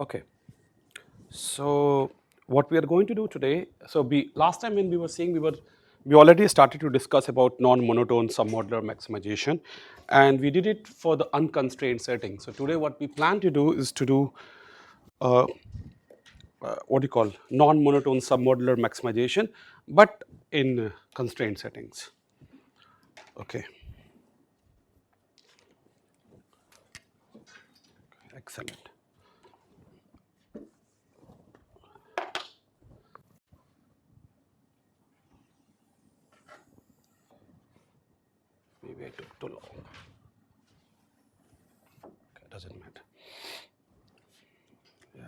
Okay, so what we are going to do today, last time when we were saying we already started to discuss about non-monotone submodular maximization, and we did it for the unconstrained setting. So today what we plan to do is to do uh, what do you call non-monotone submodular maximization, but in constrained settings. Okay, excellent. Maybe I took too long. Okay, doesn't matter. Yeah.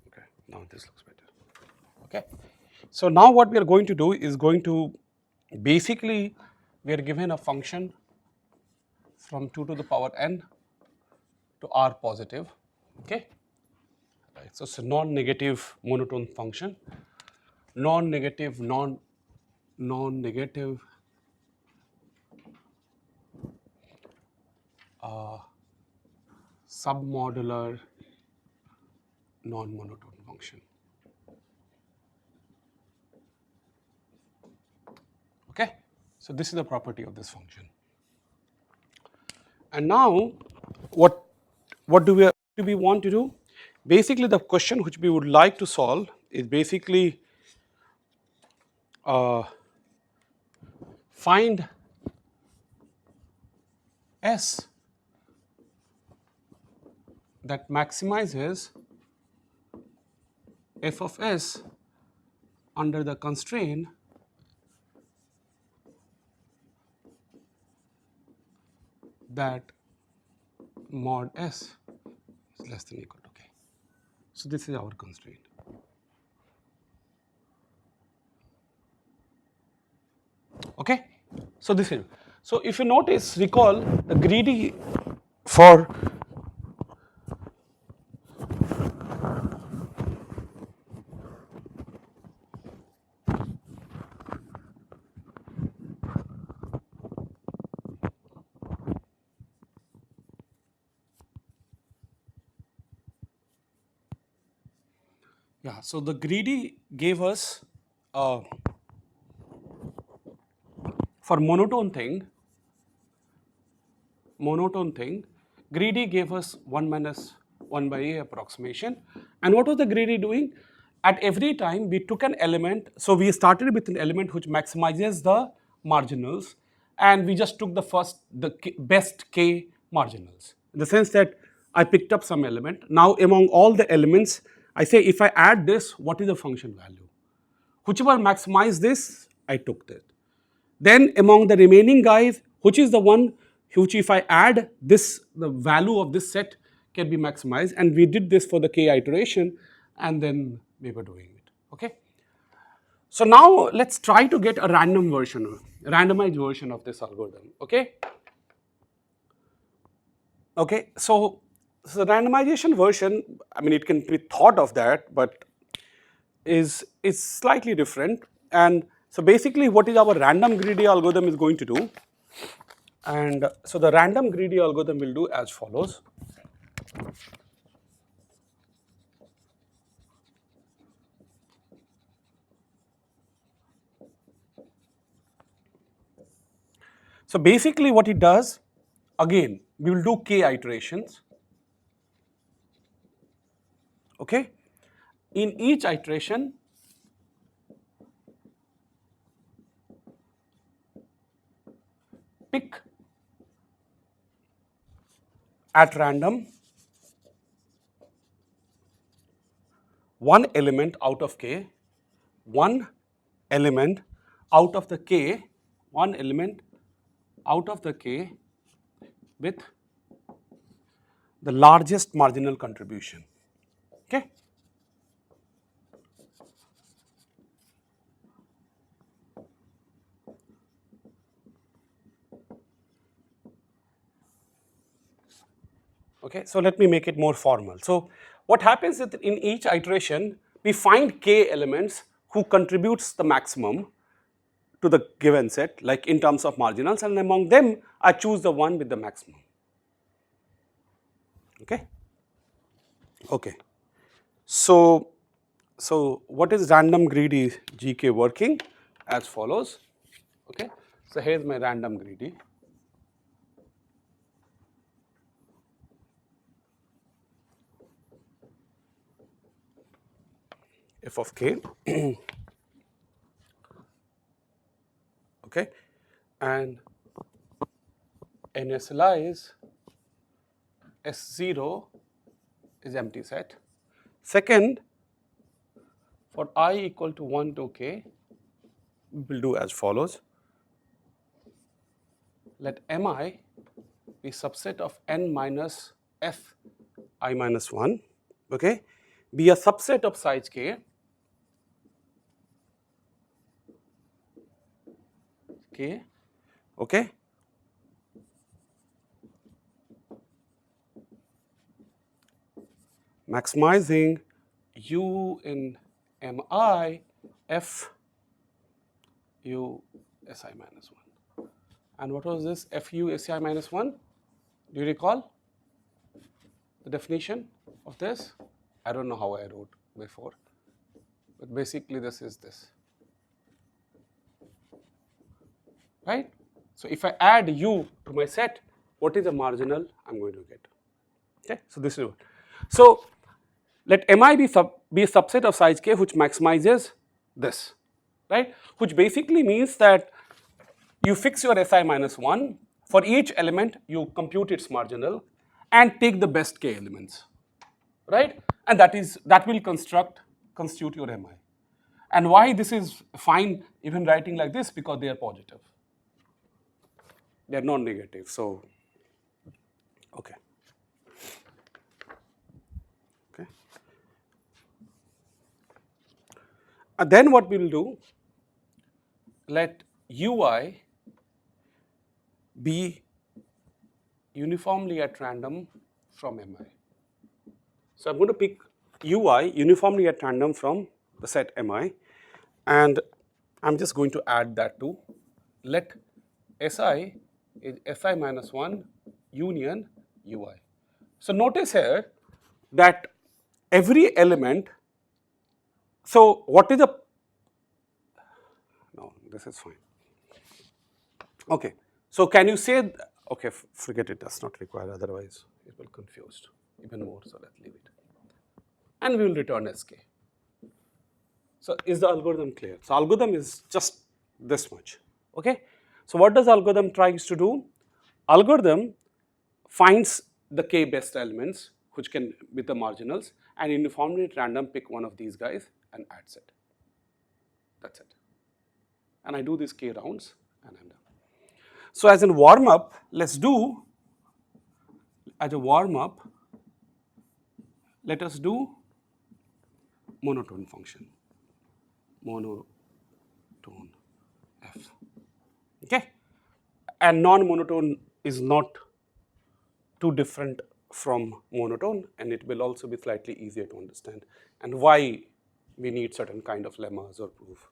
Okay, now this looks better. Okay, so now what we are going to do is going to basically we are given a function from 2 to the power n to r positive. Okay, right. So it's a non-negative monotone function, non-negative non-negative submodular non-monotone function. Okay, so this is the property of this function. And now, what do we want to do? Basically, the question which we would like to solve is basically find S that maximizes f of s under the constraint that mod s is less than equal to k. So this is our constraint. Okay, so this is, so if you notice, recall the greedy for yeah, so the greedy gave us for monotone thing, greedy gave us 1 minus 1 by a approximation. And what was the greedy doing? At every time we took an element, so we started with an element which maximizes the marginals, and we just took the best k marginals. In the sense that I picked up some element. Now among all the elements, I say if I add this, what is the function value? Whichever maximized this, I took that. Then among the remaining guys, which is the one which if I add this, the value of this set can be maximized, and we did this for the k iteration, and then we were doing it. Okay. So now let's try to get a randomized version of this algorithm. Okay. Okay. So the randomization version, I mean, it can be thought of that, but is slightly different. And so basically, what is our random greedy algorithm is going to do? And so the random greedy algorithm will do as follows. So basically what it does, again, we will do k iterations. Okay. In each iteration, pick at random one element out of k, one element out of the k, one element out of the k with the largest marginal contribution. Okay. Okay, so let me make it more formal. So what happens is that in each iteration, we find k elements who contributes the maximum to the given set, like in terms of marginals, and among them, I choose the one with the maximum. Okay. Okay. So what is random greedy GK working? As follows. Okay. So here's my random greedy. F of k. Okay, and initialize S0 is empty set. Second, for I equal to 1 to k, we will do as follows. Let Mi be subset of n minus f I minus 1, okay, be a subset of size k, okay, maximizing u in Mi f u Si minus 1. And what was this fu Si minus 1? Do you recall the definition of this? I don't know how I wrote before, but basically this is this, right? So if I add u to my set, what is the marginal I'm going to get? Okay, so this is what. So let Mi be a subset of size k which maximizes this, right? Which basically means that you fix your Si minus 1, for each element you compute its marginal and take the best k elements, right? And that will constitute your Mi. And why this is fine even writing like this? Because they are positive. They are non-negative. So, okay. Okay. And then what we will do, let Ui be uniformly at random from Mi. So I'm going to pick Ui uniformly at random from the set Mi, and I'm just going to add that to let Si is Si minus 1 union Ui. So notice here that every element, so what is the, no, this is fine. Okay, so can you say, okay, forget it, does not require, otherwise it will confuse even more, so let's leave it. And we will return Sk. So is the algorithm clear? So algorithm is just this much, okay? So what does algorithm tries to do? Algorithm finds the k best elements which can with the marginals and uniformly at random pick one of these guys and adds it. That's it. And I do these k rounds and I'm done. So as in warm up, let's do, as a warm up, let us do monotone function. Monotone f. Okay? And non-monotone is not too different from monotone, and it will also be slightly easier to understand and why we need certain kind of lemmas or proof.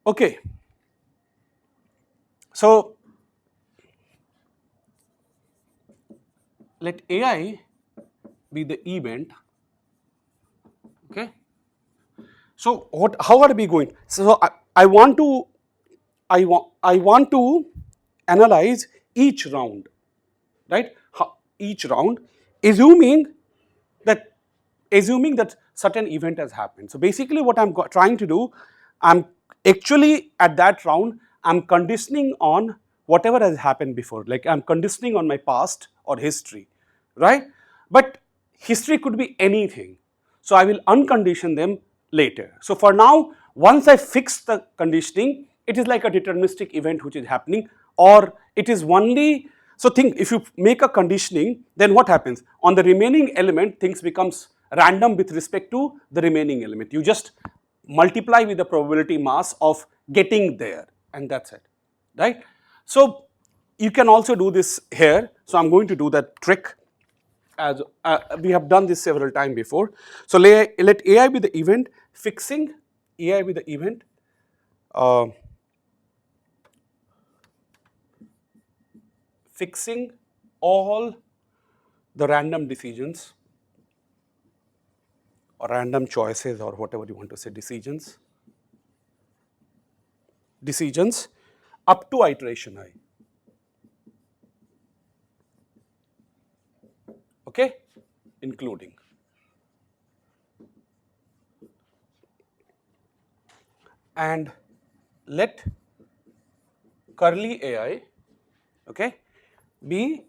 Okay. So let AI be the event. Okay. So how are we going? So I want to analyze each round, right? Each round, assuming that certain event has happened. So basically, what I'm trying to do, I'm actually at that round, I'm conditioning on whatever has happened before. Like I'm conditioning on my past or history, right? But history could be anything. So I will uncondition them later. So for now, once I fix the conditioning, it is like a deterministic event which is happening, or it is only, so think if you make a conditioning, then what happens? On the remaining element, things becomes random with respect to the remaining element. You just multiply with the probability mass of getting there, and that's it, right? So you can also do this here. So I'm going to do that trick as we have done this several times before. So let AI be the event, fixing AI be the event, fixing all the random decisions or random choices or whatever you want to say, decisions up to iteration I. Okay, including. And let curly AI, okay, be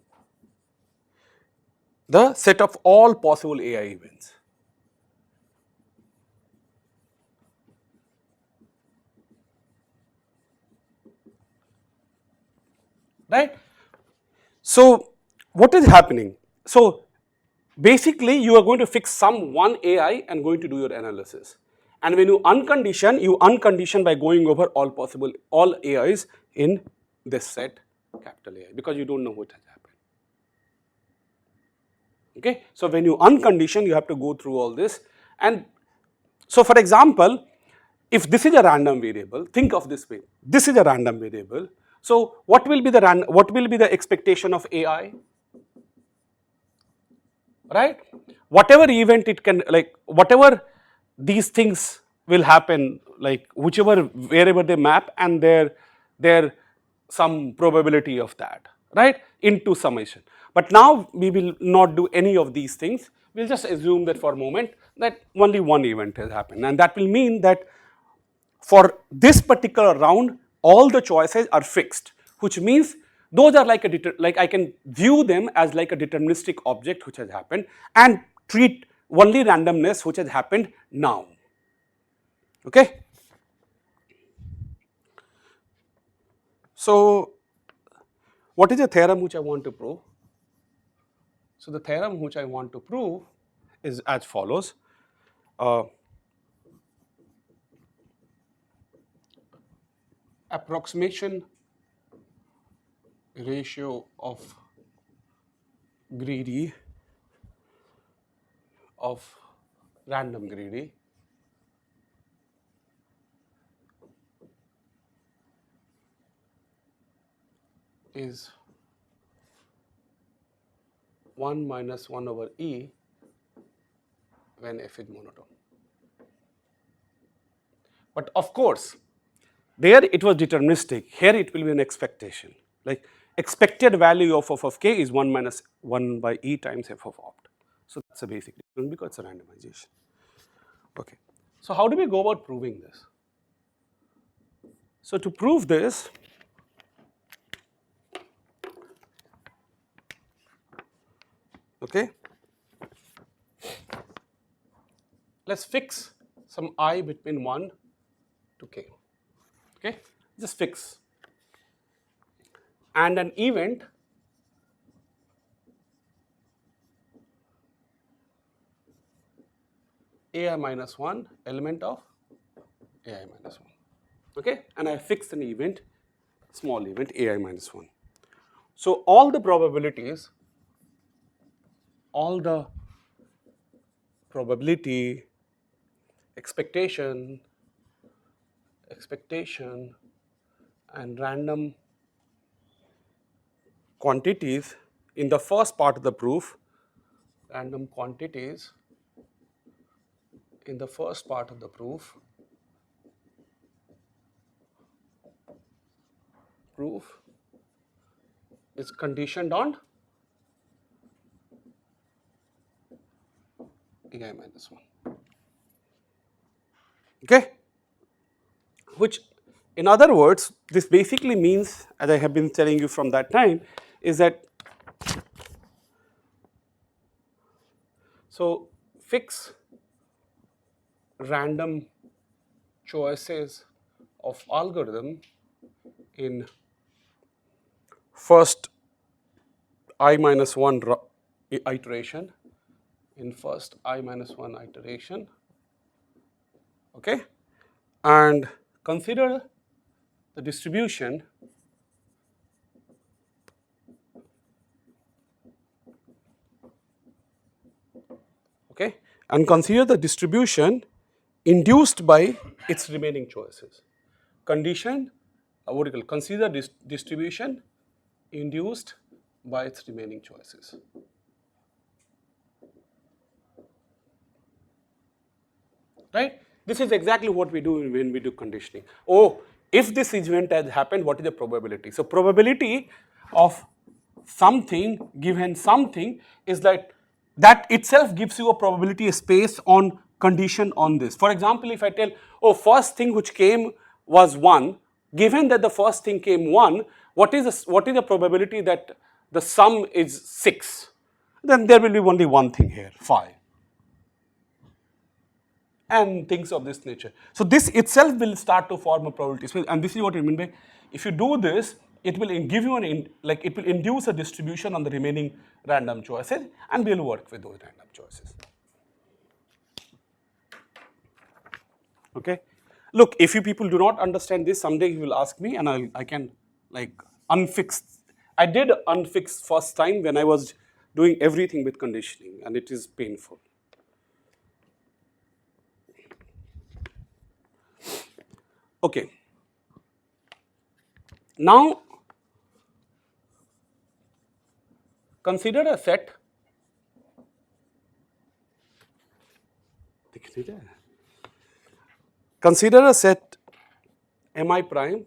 the set of all possible AI events. Right? So what is happening? So basically you are going to fix some one AI and going to do your analysis. And when you uncondition by going over all AIs in this set, capital AI, because you don't know what has happened. Okay, so when you uncondition, you have to go through all this. And so for example, if this is a random variable, think of this way, this is a random variable. So what will be the expectation of AI? Right? Whatever event it can, like whatever these things will happen, like wherever they map, and there some probability of that, right, into summation. But now we will not do any of these things. We'll just assume that for a moment that only one event has happened, and that will mean that for this particular round, all the choices are fixed, which means those are like I can view them as like a deterministic object which has happened and treat only randomness which has happened now. Okay. So what is the theorem which I want to prove? So the theorem which I want to prove is as follows. Approximation ratio of greedy of random greedy is 1 minus 1 over E when f is monotone. But of course, there it was deterministic. Here it will be an expectation. Like expected value of f of k is 1 minus 1 by E times f of opt. So that's a basic difference because it's a randomization. Okay. So how do we go about proving this? So to prove this, okay, let's fix some I between 1 to k. Okay, just fix. And an event ai minus 1 element of ai minus 1. Okay, and I fixed an event, small event ai minus 1. So all the probability, expectation, and random quantities in the first part of the proof, random quantities in the first part of the proof is conditioned on ai minus 1. Okay, which in other words, this basically means, as I have been telling you from that time, is that so fix random choices of algorithm in first I minus 1 iteration, okay, and consider the distribution okay, and consider the distribution induced by its remaining choices. Condition, what do you call, consider distribution induced by its remaining choices. Right? This is exactly what we do when we do conditioning. Oh, if this event has happened, what is the probability? So probability of something given something is that itself gives you a probability space on condition on this. For example, if I tell, oh, first thing which came was 1, given that the first thing came 1, what is the probability that the sum is 6? Then there will be only one thing here, 5. And things of this nature. So this itself will start to form a probability space, and this is what I mean by, if you do this, it will give you it will induce a distribution on the remaining random choices, and we'll work with those random choices. Okay. Look, if you people do not understand this, someday you will ask me, and I can unfix. I did unfix first time when I was doing everything with conditioning, and it is painful. Okay. Now, consider a set. Consider a set mi prime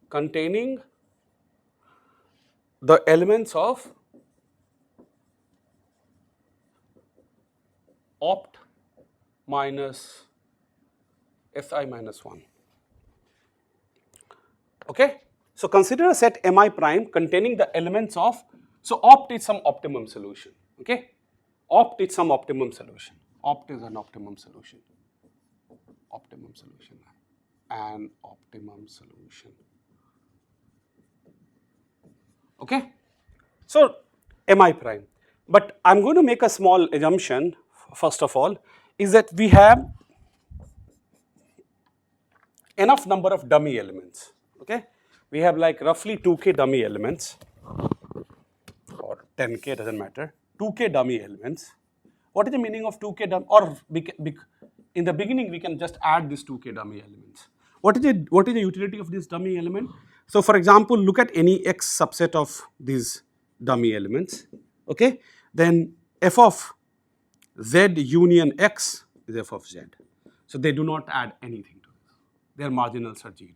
containing the elements of opt minus si minus 1. Okay? So consider a set mi prime containing the elements of, so opt is some optimum solution. Okay? Opt is some optimum solution. Opt is an optimum solution. Optimum solution. An optimum solution. Okay? So mi prime. But I'm going to make a small assumption, first of all, is that we have enough number of dummy elements. Okay? We have like roughly 2k dummy elements, or 10k, doesn't matter, 2k dummy elements. What is the meaning of 2k dummy, or in the beginning we can just add these 2k dummy elements. What is the utility of this dummy element? So for example, look at any x subset of these dummy elements, okay? Then f of z union x is f of z. So they do not add anything to this. Their marginals are 0.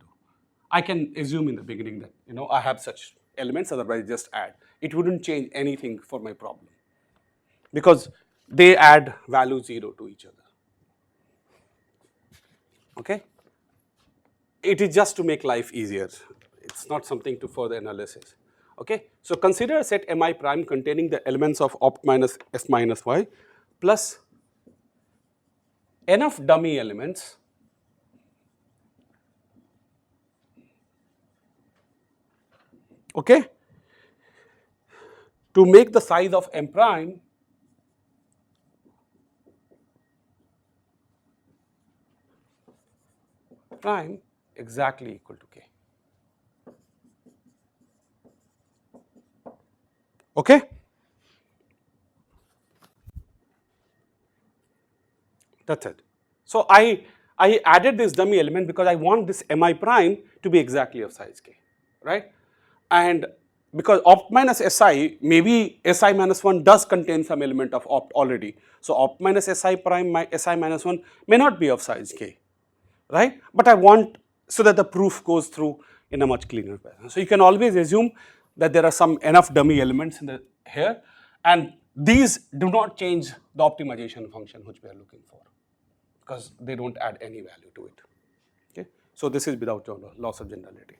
I can assume in the beginning that I have such elements, otherwise just add. It wouldn't change anything for my problem, because they add value 0 to each other. Okay? It is just to make life easier. It's not something to further analysis. Okay? So consider a set mi prime containing the elements of opt minus s minus y plus enough dummy elements okay, to make the size of m prime exactly equal to k. Okay? That's it. So I added this dummy element because I want this mi prime to be exactly of size k, right? And because opt minus si, maybe si minus 1 does contain some element of opt already. So opt minus si prime si minus 1 may not be of size k, right? But I want so that the proof goes through in a much cleaner way. So you can always assume that there are some enough dummy elements in here, and these do not change the optimization function which we are looking for, because they don't add any value to it. Okay? So this is without loss of generality.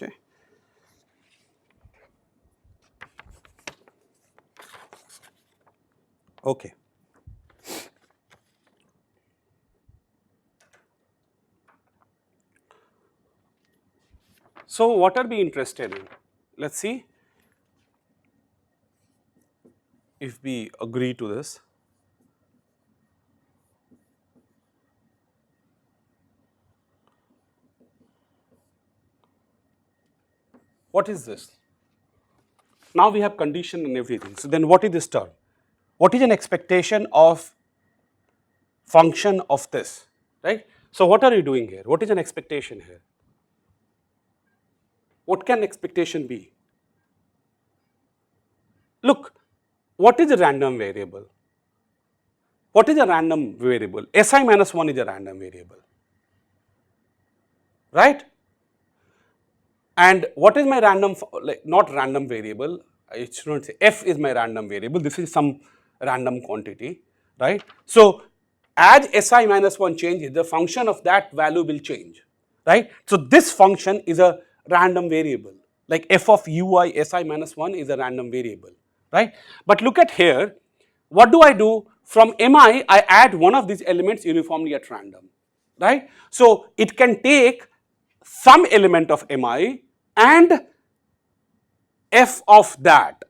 Okay. Okay. So what are we interested in? Let's see if we agree to this. What is this? Now we have condition and everything. So then what is this term? What is an expectation of function of this, right? So what are you doing here? What is an expectation here? What can expectation be? Look, what is a random variable? What is a random variable? Si minus 1 is a random variable, right? And what is my random, like not random variable, I shouldn't say f is my random variable, this is some random quantity, right? So as Si minus 1 changes, the function of that value will change, right? So this function is a random variable, like f of ui Si minus 1 is a random variable, right? But look at here, what do I do? From mi, I add one of these elements uniformly at random, right? So it can take some element of mi and f of that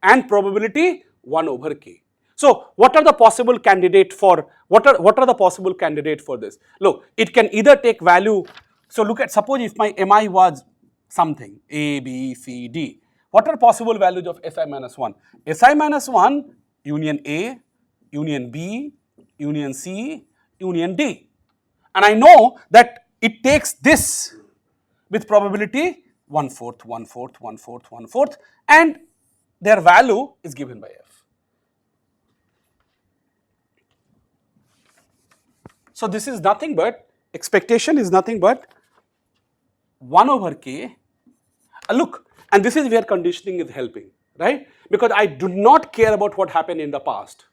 and probability 1 over k. So what are the possible candidate for, what are the possible candidate for this? Look, it can either take value, so look at, suppose if my mi was something a, b, c, d, what are possible values of Si minus 1? Si minus 1 union a, union b, union c, union d, and I know that it takes this with probability 1/4, 1/4, 1/4, 1/4, and their value is given by f. So this is nothing but, expectation is nothing but 1 over k. Look, and this is where conditioning is helping, right? Because I do not care about what happened in the past,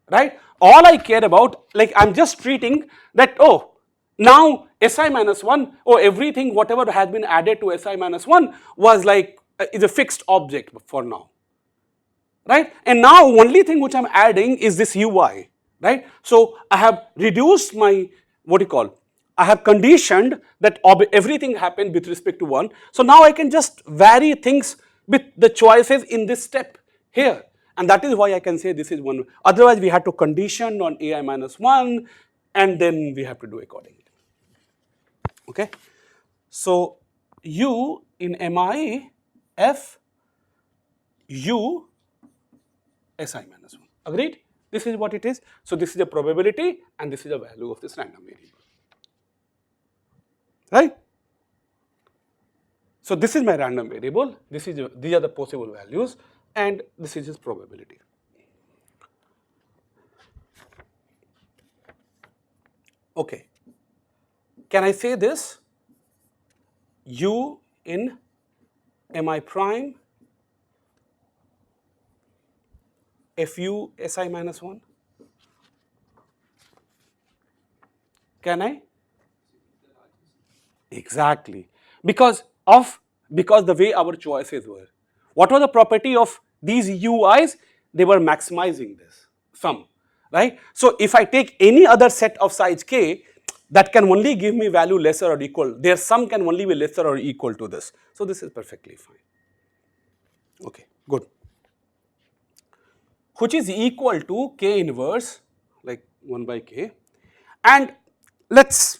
right? All I care about, like I'm just treating that, oh, now Si minus 1, oh, everything, whatever has been added to Si minus 1 was like, is a fixed object for now, right? And now only thing which I'm adding is this ui, right? So I have reduced my, what do you call, I have conditioned that everything happened with respect to 1. So now I can just vary things with the choices in this step here. And that is why I can say this is 1. Otherwise we had to condition on ai minus 1 and then we have to do accordingly. Okay. So u in mi f u Si minus 1. Agreed? This is what it is. So this is a probability and this is a value of this random variable. Right? So this is my random variable, these are the possible values and this is its probability. Okay. Can I say this? U in mi prime fu Si minus 1? Can I? Exactly. Because the way our choices were. What was the property of these ui's? They were maximizing this sum, right? So if I take any other set of size k, that can only give me value lesser or equal. Their sum can only be lesser or equal to this. So this is perfectly fine. Okay, good. Which is equal to k inverse, like 1 by k. And let's,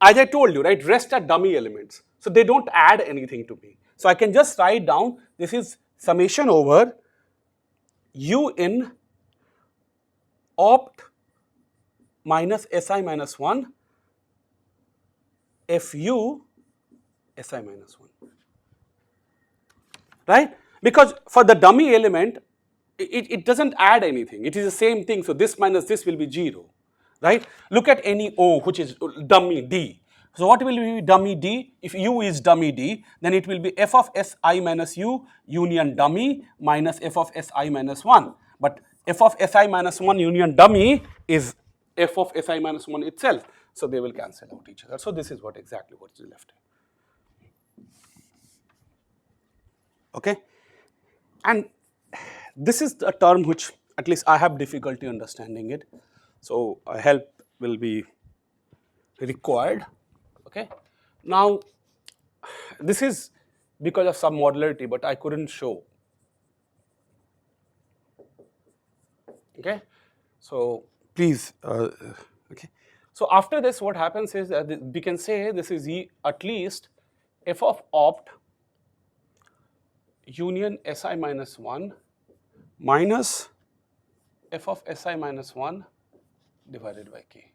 as I told you, right, rest are dummy elements. So they don't add anything to me. So I can just write down, this is summation over u in opt minus Si minus 1 fu Si minus 1, right? Because for the dummy element, it doesn't add anything. It is the same thing. So this minus this will be 0, right? Look at any O which is dummy D. So what will be dummy D? If U is dummy D, then it will be f of Si minus u union dummy minus f of Si minus 1. But f of Si minus 1 union dummy is f of Si minus 1 itself. So they will cancel out each other. So this is what exactly what is left. Okay? And this is a term which at least I have difficulty understanding it. So help will be required. Okay? Now this is because of some modularity, but I couldn't show. Okay? So please, okay. So after this what happens is that we can say this is at least f of opt union Si minus 1 minus f of Si minus 1 divided by k.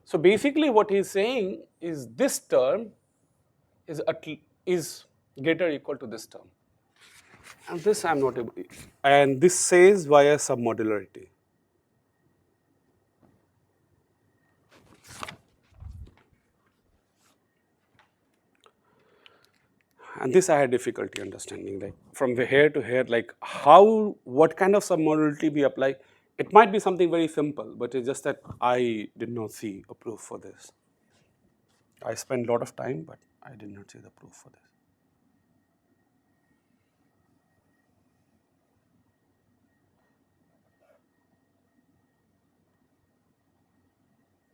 So basically what he is saying is this term is greater or equal to this term. And this I am not able, and this says via submodularity. And this I had difficulty understanding, like from here to here, like what kind of submodularity we apply. It might be something very simple, but it's just that I did not see a proof for this. I spent a lot of time, but I did not see the proof for this.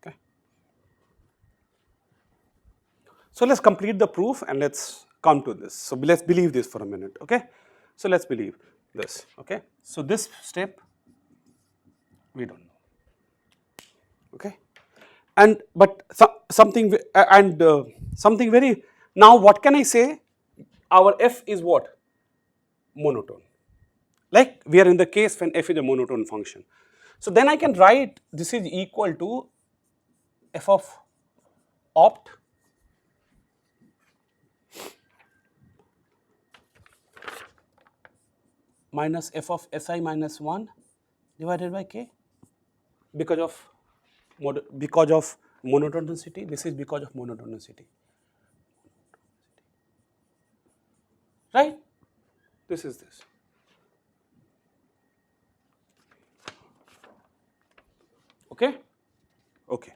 Okay. So let's complete the proof and let's come to this. So let's believe this for a minute, okay? So let's believe this, okay? So this step, we don't know, okay? And but something very, now what can I say? Our f is what? Monotone. Like we are in the case when f is a monotone function. So then I can write this is equal to f of opt minus f of Si minus 1 divided by k because of monotonicity. This is because of monotonicity, right? This is this. Okay? Okay.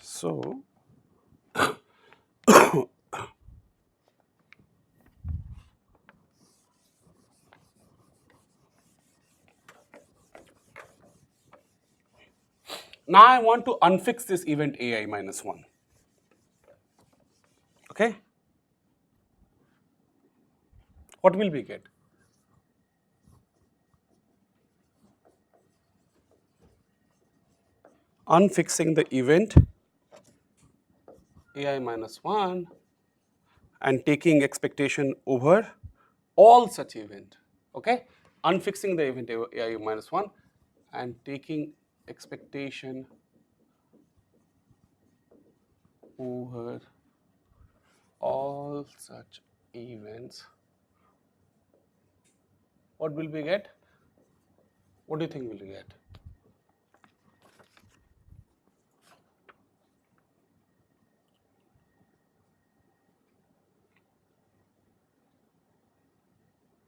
So now I want to unfix this event ai minus 1. Okay? What will we get? Unfixing the event ai minus 1 and taking expectation over all such event. Okay? Unfixing the event ai minus 1 and taking expectation over all such events. What will we get? What do you think we'll get?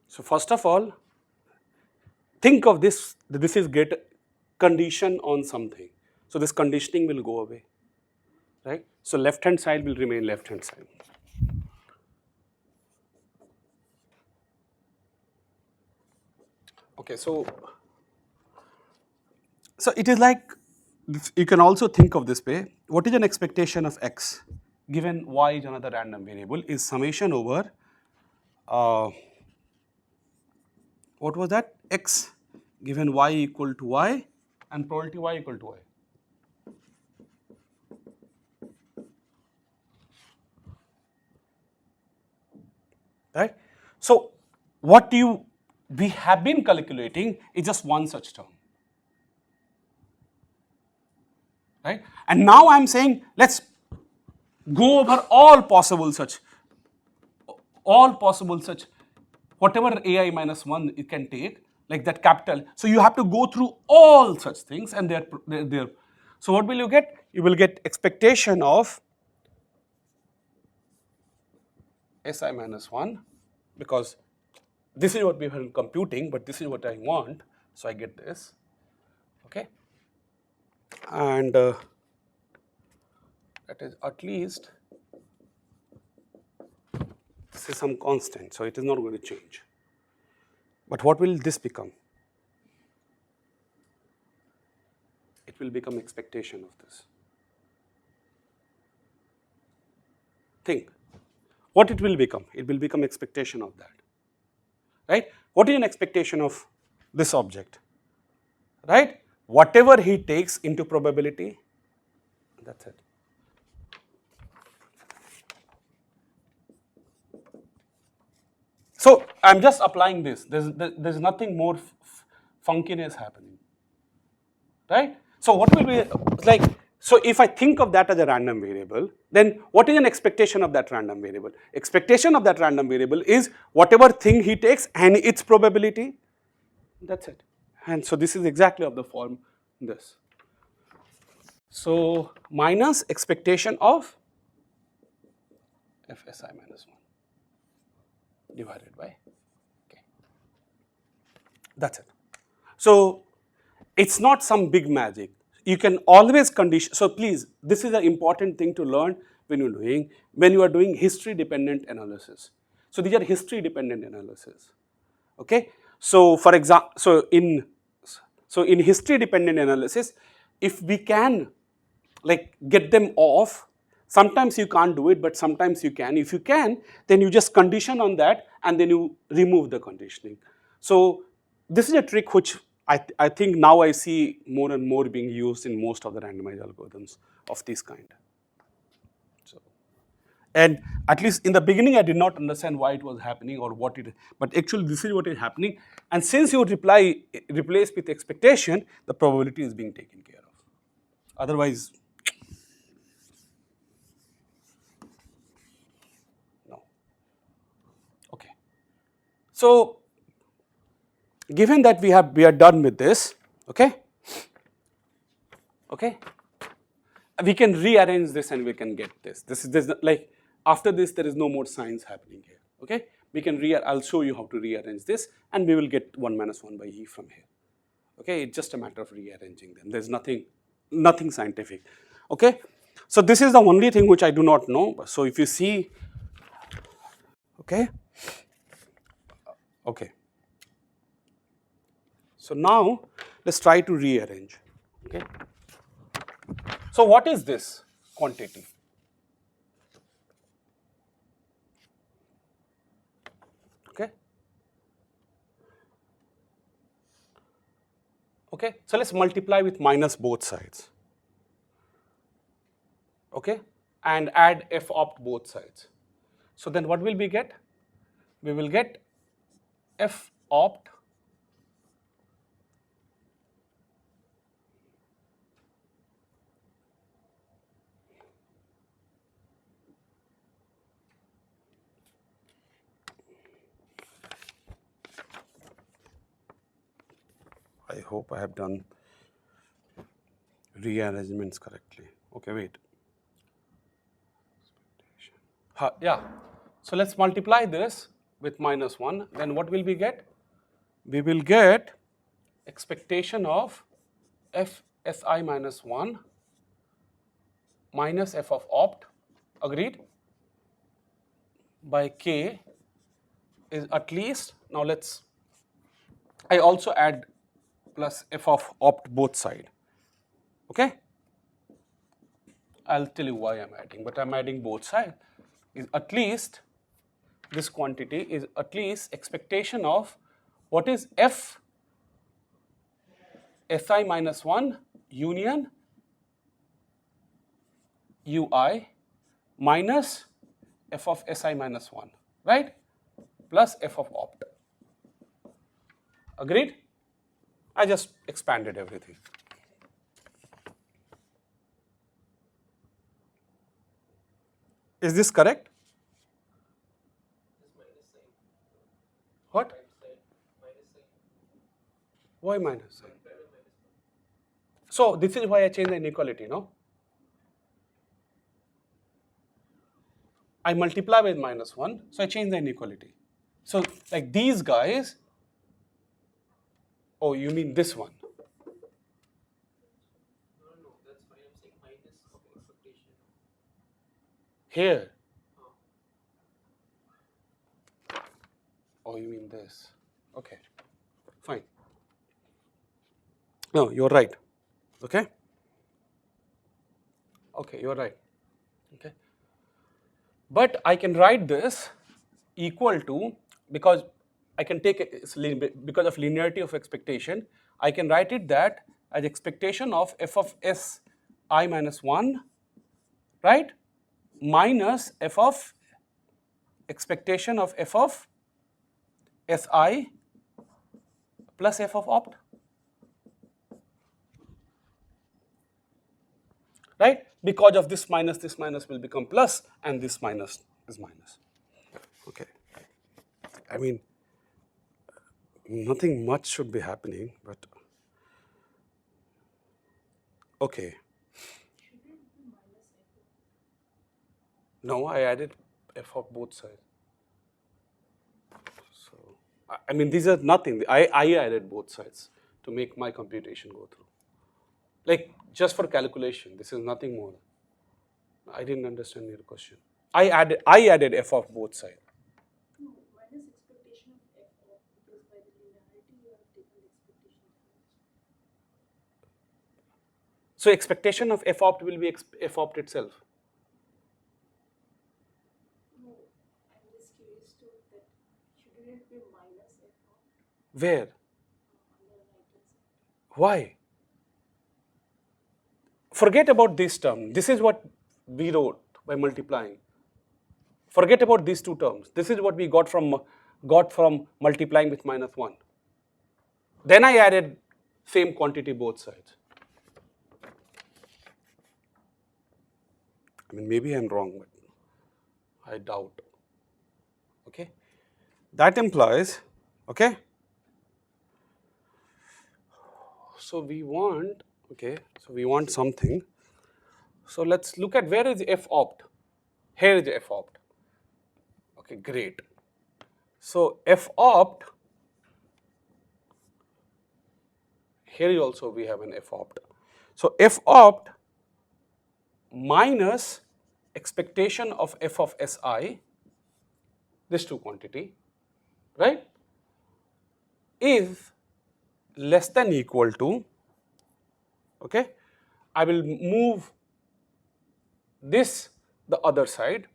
So first of all, think of this, this is greater condition on something. So this conditioning will go away, right? So left hand side will remain left hand side. Okay, so it is like, you can also think of this way. What is an expectation of x given y is another random variable is summation over what was that? X given y equal to y and probability y equal to y. Right? So what we have been calculating is just one such term. Right? And now I am saying let's go over all possible such whatever ai minus 1 it can take, like that capital. So you have to go through all such things and they're so what will you get? You will get expectation of Si minus 1 because this is what we were computing, but this is what I want, so I get this, okay? And that is at least, this is some constant, so it is not going to change. But what will this become? It will become expectation of this. Think. What it will become? It will become expectation of that. Right? What is an expectation of this object? Right? Whatever he takes into probability, that's it. So I'm just applying this. There's nothing more funkiness happening, right? So what will be like? So if I think of that as a random variable, then what is an expectation of that random variable? Expectation of that random variable is whatever thing he takes and its probability. That's it. And so this is exactly of the form this. So minus expectation of fsi minus 1 divided by k. That's it. So it's not some big magic. You can always condition. So please, this is an important thing to learn when you are doing history dependent analysis. So these are history dependent analysis. Okay. So for example, so in history dependent analysis, if we can like get them off, sometimes you can't do it, but sometimes you can. If you can, then you just condition on that and then you remove the conditioning. So this is a trick which I think now I see more and more being used in most of the randomized algorithms of this kind. So, and at least in the beginning I did not understand why it was happening or what it, but actually this is what is happening. And since you replace with expectation, the probability is being taken care of. Otherwise, no. Okay. So given that we are done with this, okay, we can rearrange this and we can get this. This is like after this there is no more signs happening here. Okay, we can I'll show you how to rearrange this, and we will get 1 minus 1 by e from here. Okay, it's just a matter of rearranging them. There's nothing scientific. Okay, so this is the only thing which I do not know. So if you see, okay. So now let's try to rearrange. Okay. So what is this quantity? Okay. Okay. So let's multiply with minus both sides. Okay, and add f opt both sides. So then what will we get? We will get f opt I hope I have done rearrangements correctly. Okay, wait. Yeah. So let's multiply this with minus 1. Then what will we get? We will get expectation of f si minus 1 minus f of opt, agreed, by k is at least, now let's, I also add plus f of opt both side. Okay, I'll tell you why I'm adding, but I'm adding both sides. Is at least, this quantity is at least expectation of what is f si minus 1 union ui minus f of si minus 1, right, plus f of opt. Agreed? I just expanded everything. Is this correct? What? Why minus sign? So this is why I changed the inequality, no? I multiply with minus 1, so I change the inequality. So like these guys, oh, you mean this one? No, that's why I'm saying minus of expectation. Here. Oh, you mean this? Okay, fine. No, you're right. Okay. Okay, you're right. Okay. But I can write this equal to, because I can take because of linearity of expectation, I can write it that as expectation of f of s I minus 1, right, minus f of expectation of f of Si plus f of opt, right? Because of this minus will become plus, and this minus is minus. Okay. I mean, nothing much should be happening, but okay. No, I added f of both sides. So, I mean, these are nothing. I added both sides to make my computation go through. Like, just for calculation, this is nothing more. I didn't understand your question. I added f of both sides. No, minus expectation of f opt, because by the linearity you have taken the expectation of So expectation of f opt will be f opt itself. no. I'm just curious to that. Shouldn't it be minus f opt Where? on the right hand side? Why? Forget about this term. This is what we wrote by multiplying. Forget about these two terms. This is what we got from multiplying with minus 1. Then I added same quantity both sides. I mean, maybe I'm wrong, but I doubt. Okay? That implies, okay? So we want, okay, so we want something. So let's look at where is f opt. Here is f opt. Okay, great. So f opt, here also we have an f opt. So f opt minus expectation of f of Si, this two quantity, right, is less than equal to, okay, I will move this the other side,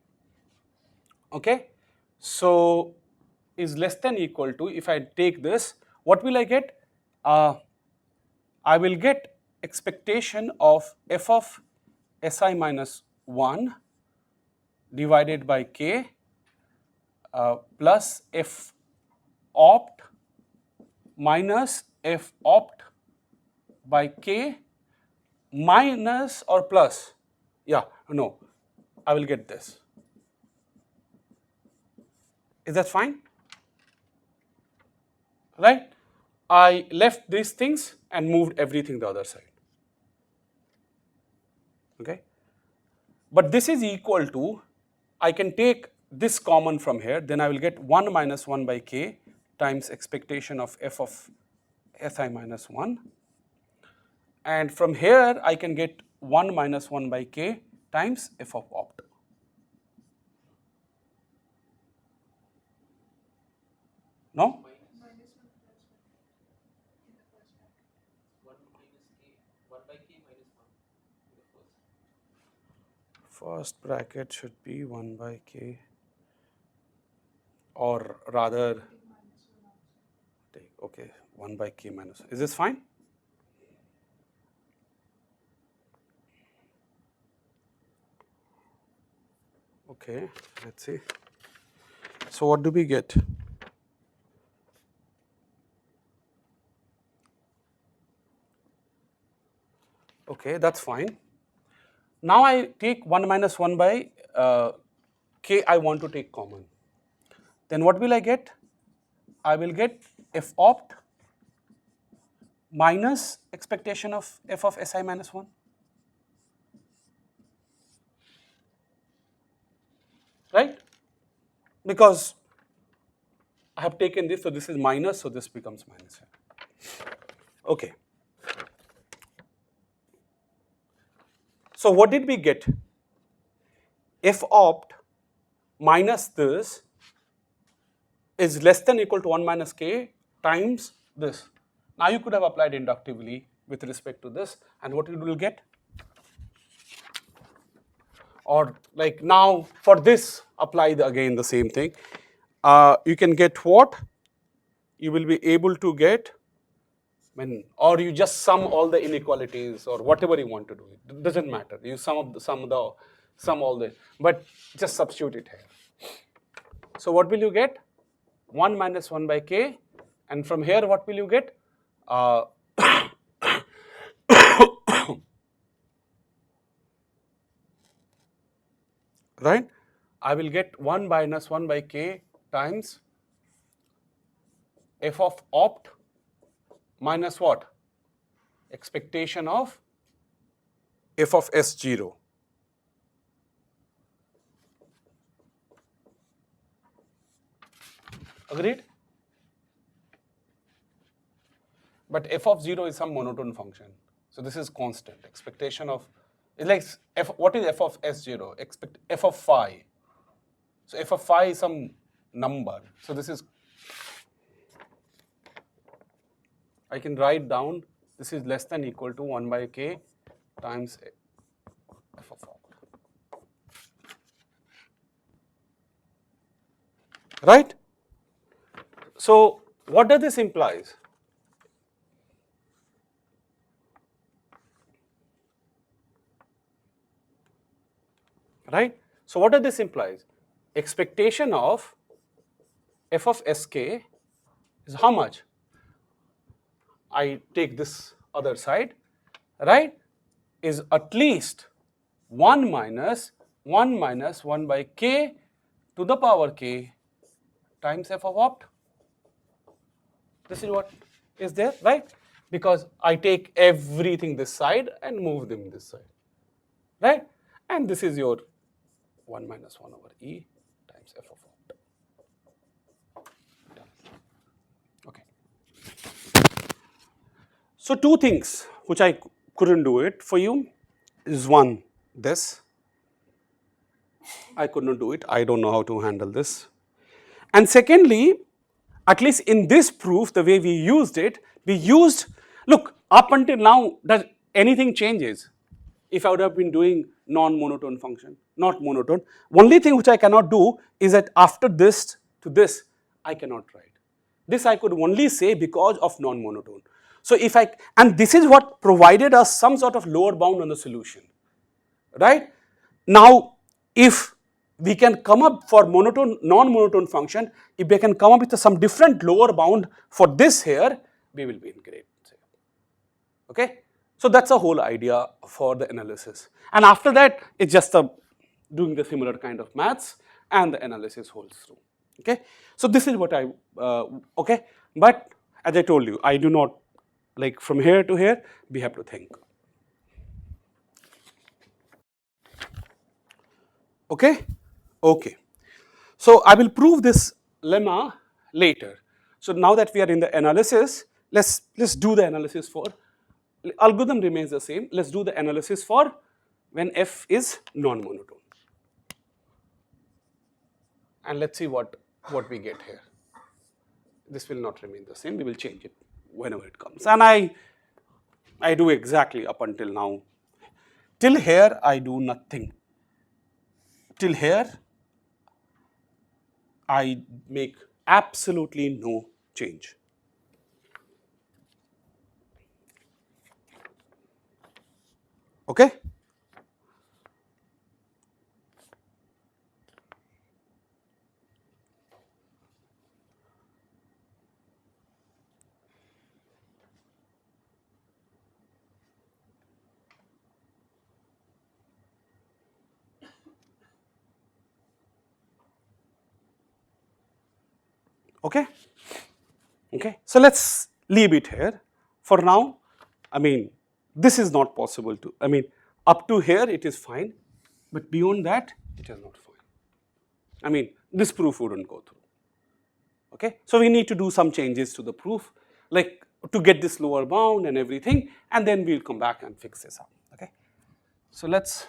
okay. So is less than equal to, if I take this, what will I get? I will get expectation of f of Si minus 1 divided by k plus f opt minus f opt by k minus or plus, yeah, no, I will get this. Is that fine? Right? I left these things and moved everything the other side. Okay? But this is equal to, I can take this common from here, then I will get 1 minus 1 by k times expectation of f of Si minus 1. And from here, I can get 1 minus 1 by k times f of opt. No? Minus 1 plus 1 in the first bracket. 1 minus k, 1 by k minus 1 in the first. First bracket should be 1 by k, or rather, Take minus 1 outside. take, okay, 1 by k minus. Is this fine? Okay, let's see. So what do we get? Okay, that's fine. Now I take 1 minus 1 by k, I want to take common. Then what will I get? I will get f opt minus expectation of f of Si minus 1. Right? Because I have taken this, so this is minus, so this becomes minus. Okay. So what did we get? F opt minus this is less than equal to 1 minus k times this. Now you could have applied inductively with respect to this, and what you will get? Or like now for this, apply again the same thing. You can get what? You will be able to get, or you just sum all the inequalities or whatever you want to do. It doesn't matter. You sum all the, but just substitute it here. So what will you get? 1 minus 1 by k, and from here what will you get? Right? I will get 1 minus 1 by k times f of opt minus what? Expectation of f of S0. Agreed? But f of 0 is some monotone function. So this is constant. Expectation of, it's like f, what is f of S0? Expect f of phi. So f of phi is some number. So this is, I can write down, this is less than equal to 1 by k times f of opt. Right? So what does this implies? Right? So what does this implies? Expectation of f of sk is how much? I take this other side, right? Is at least 1 minus 1 by k to the power k times f of opt. This is what is there, right? Because I take everything this side and move them this side, right? And this is your 1 minus 1 over e times f of opt. Okay. So two things which I couldn't do it for you is one, this. I could not do it. I don't know how to handle this. And secondly, at least in this proof, the way we used it, we used, look, up until now, does anything changes? If I would have been doing non-monotone function, not monotone. Only thing which I cannot do is that after this to this, I cannot write. This I could only say because of non-monotone. So if I, and this is what provided us some sort of lower bound on the solution, right? Now, if we can come up for monotone, non-monotone function, if we can come up with some different lower bound for this here, we will be in great shape. Okay? So that's the whole idea for the analysis. And after that, it's just doing the similar kind of maths and the analysis holds through. Okay? So this is what I, okay? But as I told you, I do not, like from here to here, we have to think. Okay? Okay. So I will prove this lemma later. So now that we are in the analysis, let's do the analysis for, algorithm remains the same. Let's do the analysis for when f is non-monotone. And let's see what we get here. This will not remain the same. We will change it whenever it comes. And I do exactly up until now. Till here, I do nothing. Till here, I make absolutely no change. Okay? Okay? Okay? So let's leave it here. For now, I mean, this is not possible to, I mean, up to here it is fine, but beyond that, it is not fine. I mean, this proof wouldn't go through. Okay? So we need to do some changes to the proof, like to get this lower bound and everything, and then we'll come back and fix this up. Okay? So let's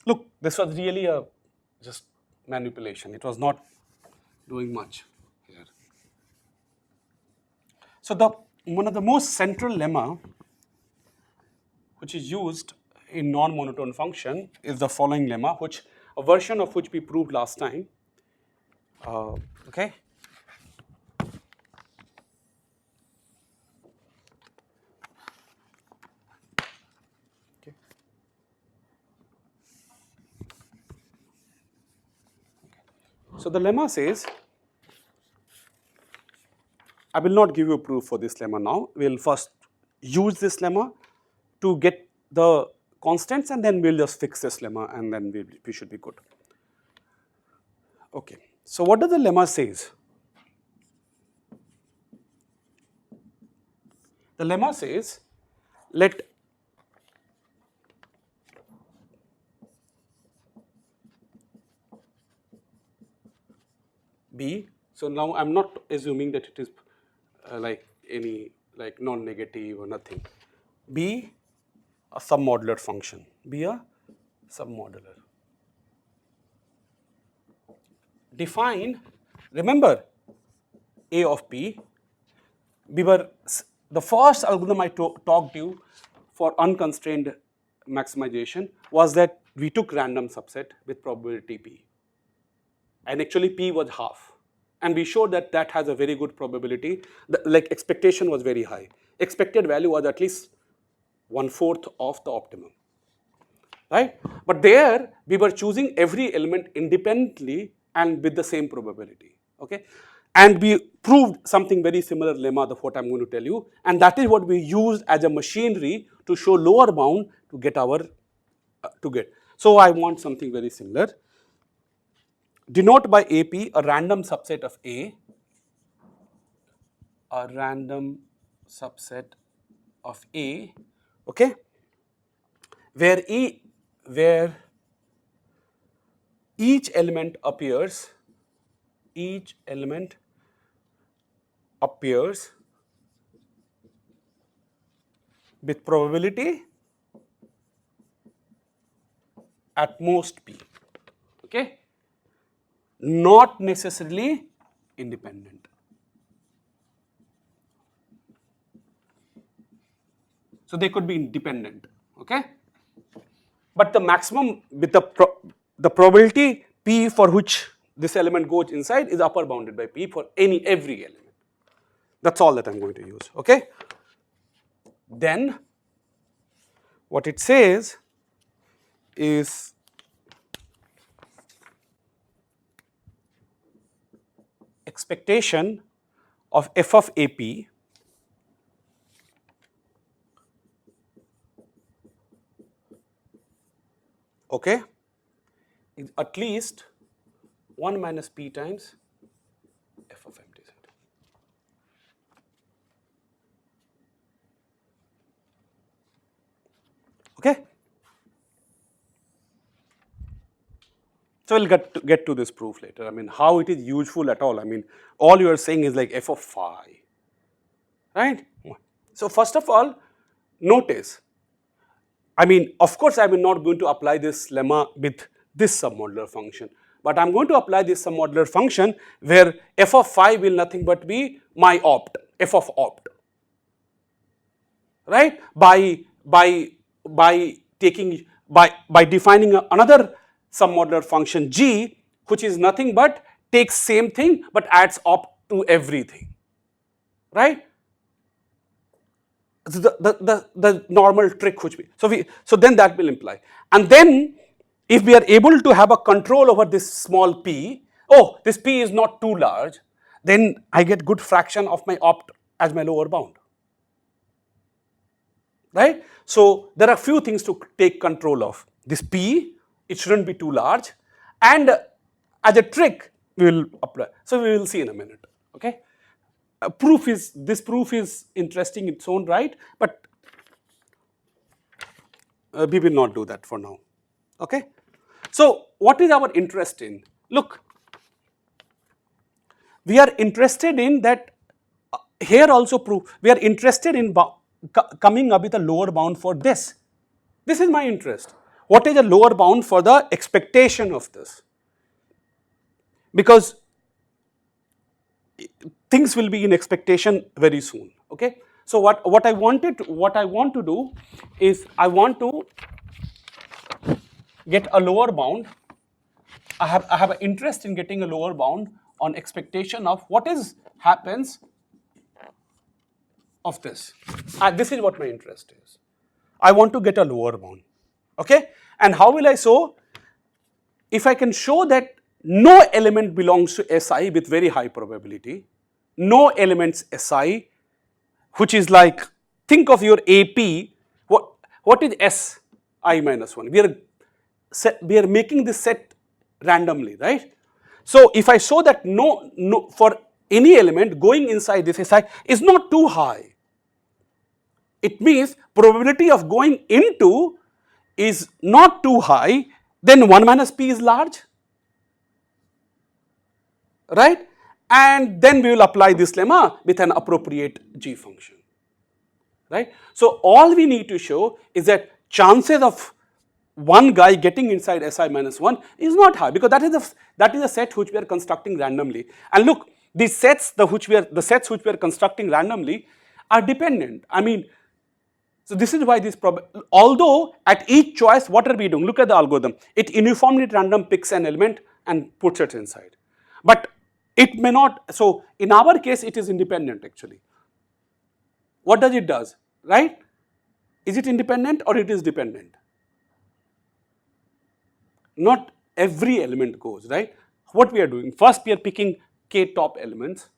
look, this was really a just manipulation. It was not doing much here. So one of the most central lemma which is used in non-monotone function is the following lemma, which a version of which we proved last time. Okay. Okay. So the lemma says, I will not give you a proof for this lemma now. We will first use this lemma to get the constants, and then we will just fix this lemma, and then we should be good. Okay. So what does the lemma says? The lemma says, let B, so now I am not assuming that it is like any like non-negative or nothing, be a submodular function, be a submodular. Define, remember A of P, we were, the first algorithm I talked to you for unconstrained maximization was that we took random subset with probability P, and actually P was half, and we showed that that has a very good probability, like expectation was very high, expected value was at least 1/4 of the optimum, right? But there we were choosing every element independently and with the same probability, okay? And we proved something very similar lemma of what I'm going to tell you, and that is what we used as a machinery to show lower bound to get our, So I want something very similar. Denote by AP a random subset of A, okay, where each element appears with probability at most P, okay, not necessarily independent. So they could be independent, okay, but the maximum with the probability P for which this element goes inside is upper bounded by P for every element. That's all that I'm going to use, okay. Then what it says is expectation of f of AP okay is at least 1 minus P times f of empty set. Okay. So we'll get to this proof later. I mean, how it is useful at all. I mean, all you are saying is like f of phi, right? So first of all, notice, I mean, of course, I am not going to apply this lemma with this submodular function, but I am going to apply this submodular function where f of phi will nothing but be my opt, f of opt, right? By defining another submodular function g, which is nothing but takes same thing but adds opt to everything, right? The normal trick which so then that will imply, and then if we are able to have a control over this small p, this p is not too large, then I get good fraction of my opt as my lower bound, right? So there are few things to take control of. This p, it shouldn't be too large, and as a trick we will apply. So we will see in a minute, okay? This proof is interesting in its own right, but we will not do that for now, okay? So what is our interest in? Look, we are interested in that here also proof, we are interested in coming up with a lower bound for this. This is my interest. What is a lower bound for the expectation of this? Because things will be in expectation very soon, okay? So what I want to do is I want to get a lower bound. I have an interest in getting a lower bound on expectation of what happens of this. This is what my interest is. I want to get a lower bound, okay? And how will I show? If I can show that no element belongs to Si with very high probability, no elements Si, which is like, think of your AP, what is Si minus 1? We are making this set randomly, right? So if I show that no for any element going inside this Si is not too high, it means probability of going into is not too high, then 1 minus p is large, right? And then we will apply this lemma with an appropriate g function, right? So all we need to show is that chances of one guy getting inside Si minus 1 is not high, because that is a set which we are constructing randomly. And look, these sets the sets which we are constructing randomly are dependent. I mean, so this is why this although at each choice, what are we doing? Look at the algorithm. It uniformly at random picks an element and puts it inside. But it may not, so in our case it is independent actually. What does it does, right? Is it independent or it is dependent? Not every element goes, right? What we are doing, first we are picking k top elements,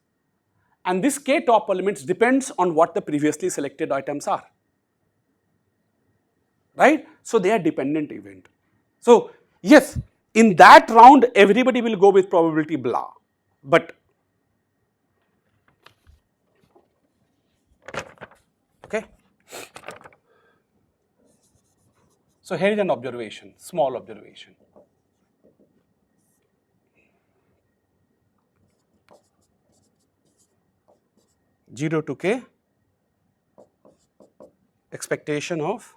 and this k top elements depends on what the previously selected items are, right? So they are dependent event. So yes, in that round everybody will go with probability blah, but okay. So here is an observation, small observation. Zero to k, expectation of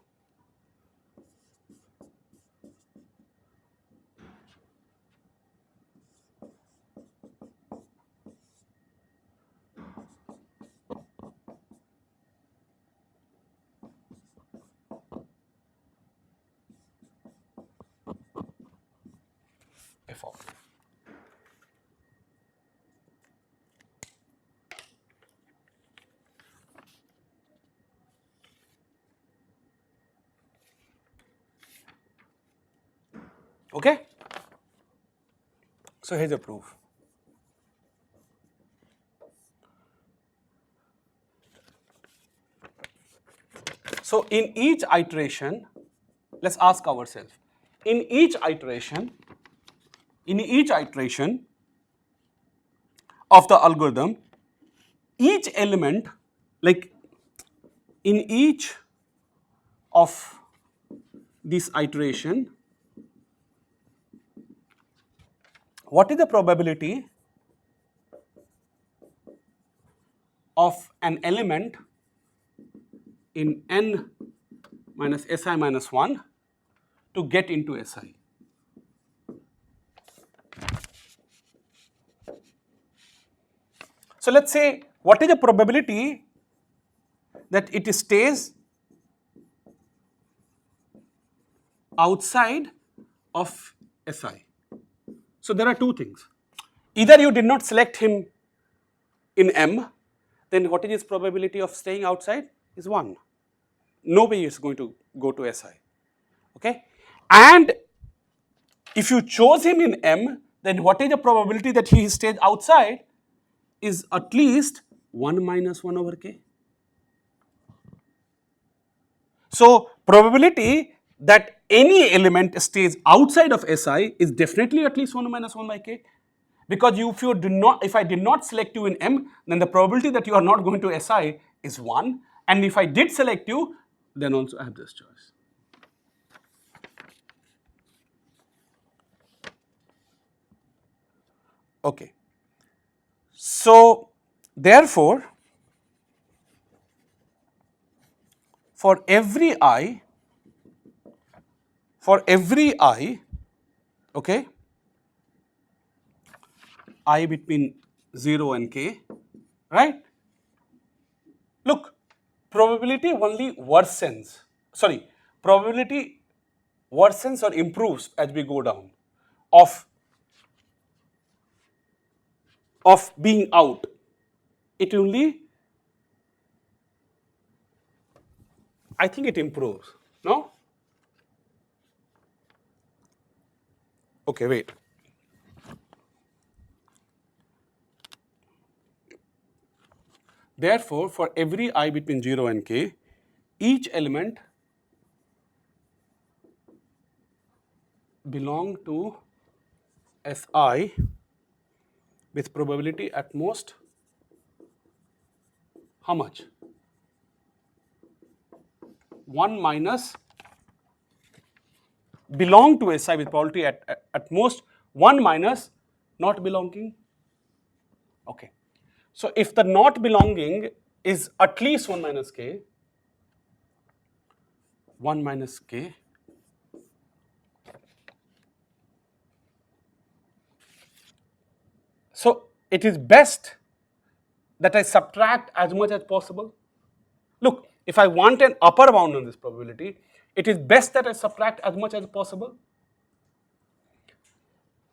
f of. Okay? So here's a proof. So in each iteration, let's ask ourselves, in each iteration of the algorithm, each element, like in each of this iteration, what is the probability of an element in n minus Si minus 1 to get into Si? So let's say, what is the probability that it stays outside of Si? So there are two things. Either you did not select him in M, then what is his probability of staying outside is 1. No way he is going to go to Si. Okay? And if you chose him in M, then what is the probability that he stays outside is at least 1 minus 1 over k. So probability that any element stays outside of Si is definitely at least 1 minus 1 by k, because if I did not select you in M, then the probability that you are not going to Si is 1, and if I did select you, then also I have this choice. Okay. So therefore, for every I, okay, I between 0 and k, right? Look, probability only worsens, probability worsens or improves as we go down of being out. It only, I think it improves, no? Okay, wait. Therefore, for every I between 0 and k, each element belong to Si with probability at most how much? 1 minus belong to Si with probability at most 1 minus not belonging. Okay. So if the not belonging is at least 1 minus k, 1 minus k, so it is best that I subtract as much as possible. Look, if I want an upper bound on this probability, it is best that I subtract as much as possible.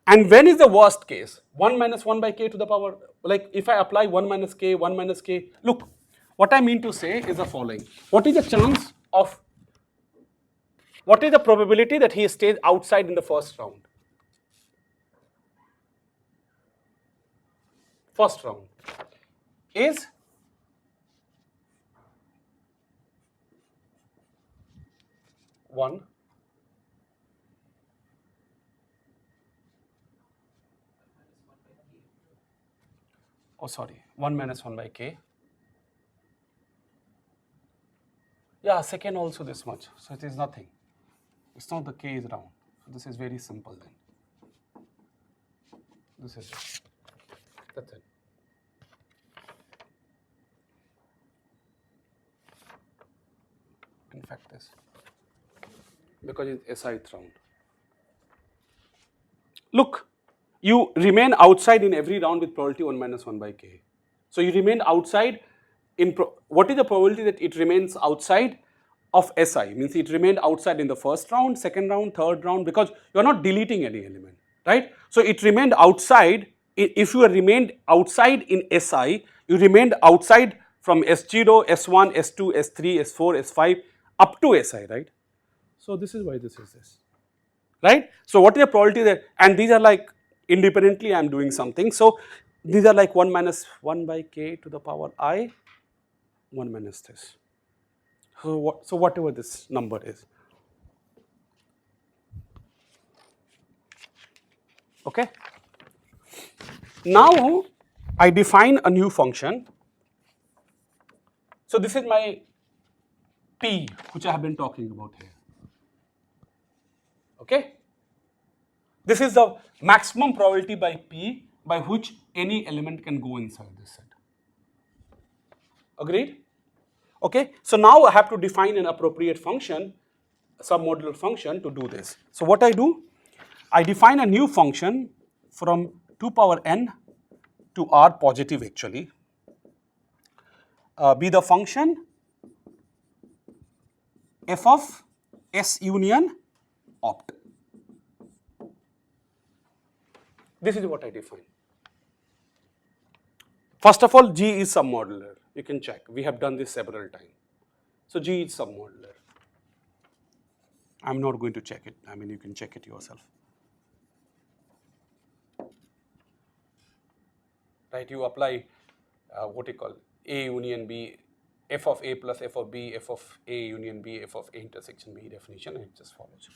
And when is the worst case? 1 minus 1 by k to the power, like if I apply 1 minus k, 1 minus k, look, what I mean to say is the following. What is the chance of, what is the probability that he stays outside in the first round? First round is one. Oh, sorry, 1 minus 1 by k. Yeah, second also this much. So it is nothing. It's not the k is round. So this is very simple then. This is it. That's it. In fact, this because it's SIth round. Look, you remain outside in every round with probability 1 minus 1 by k. So you remain outside in what is the probability that it remains outside of SI? Means it remained outside in the first round, second round, third round, because you are not deleting any element, right? So it remained outside. If you remained outside in SI, you remained outside from S0, S1, S2, S3, S4, S5 up to SI, right? So this is why this is this, right? So what is the probability that, and these are like independently I am doing something. So these are like 1 minus 1 by k to the power I, 1 minus this. So whatever this number is. Okay. Now I define a new function. So this is my P, which I have been talking about here. Okay. This is the maximum probability by P by which any element can go inside this set. Agreed? Okay. So now I have to define an appropriate function, a submodular function to do this. So what I do, I define a new function from 2 power n to r positive actually, be the function f of S union opt. This is what I define. First of all, G is submodular. You can check. We have done this several times. So G is submodular. I'm not going to check it. I mean, you can check it yourself. Right? You apply what you call A union B, f of A plus f of B, f of A union B, f of A intersection B definition, and it just follows.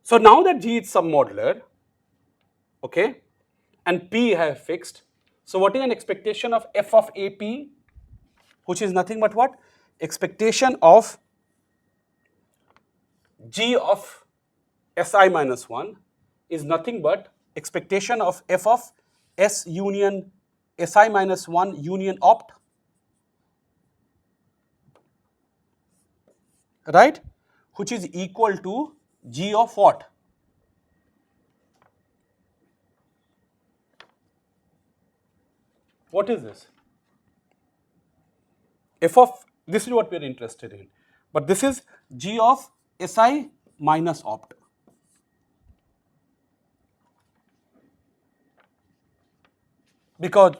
So now that G is submodular, okay, and P I have fixed. So what is an expectation of f of AP, which is nothing but what? Expectation of G of Si minus 1 is nothing but expectation of f of S union Si minus 1 union opt, right, which is equal to G of what? What is this? F of, this is what we are interested in, but this is G of Si minus opt. Because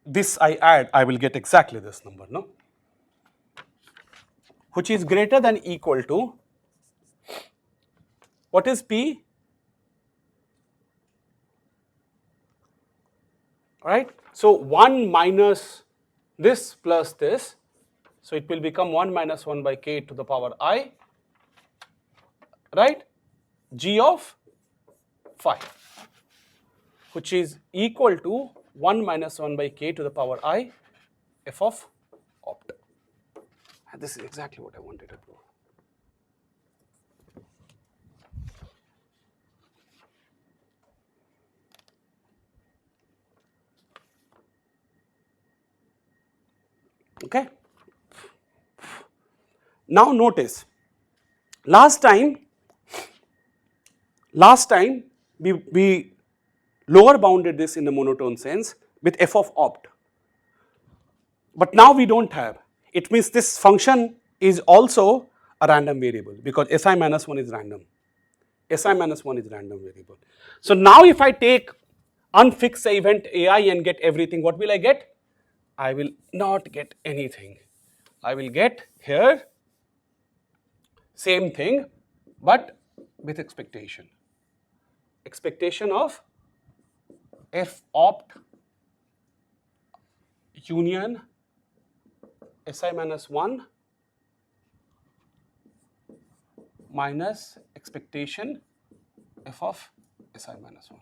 this I add, I will get exactly this number, no? Which is greater than equal to, what is P? Right? So 1 minus this plus this, so it will become 1 minus 1 by k to the power I, right, g of phi, which is equal to 1 minus 1 by k to the power I f of opt. And this is exactly what I wanted to prove. Okay. Now notice, last time we lower bounded this in the monotone sense with f of opt. But now we don't have. It means this function is also a random variable because si minus 1 is random. Si minus 1 is random variable. So now if I take unfix the event ai and get everything, what will I get? I will not get anything. I will get here same thing but with expectation. Expectation of f opt union si minus 1 minus expectation f of si minus 1.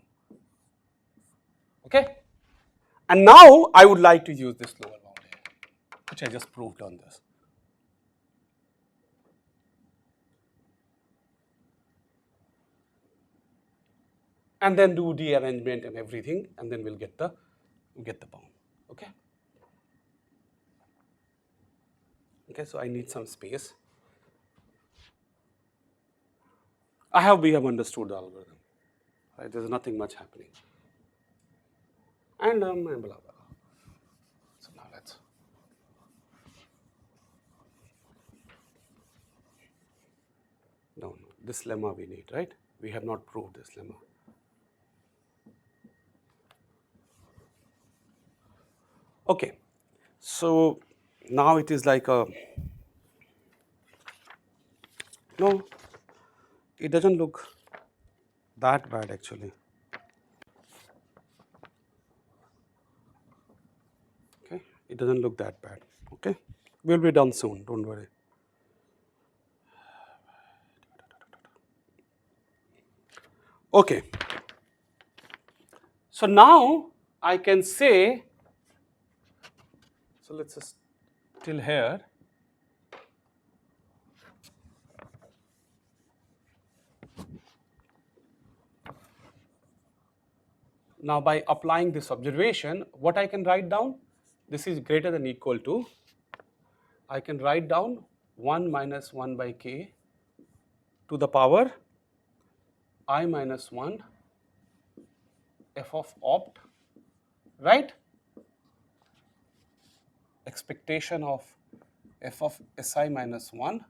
Okay? And now I would like to use this lower bound here, which I just proved on this. And then do the arrangement and everything, and then we'll get the bound. Okay? Okay, so I need some space. We have understood the algorithm. Right? There's nothing much happening. And blah, blah, blah. So now let's. No, this lemma we need, right? We have not proved this lemma. Okay, so now it is like a, no, it doesn't look that bad actually. Okay, it doesn't look that bad. Okay, we'll be done soon, don't worry. Okay, so now I can say, so let's just till here. Now by applying this observation, what I can write down? This is greater than equal to, I can write down 1 minus 1 by k to the power I minus 1 f of opt, right? Expectation of f of si minus 1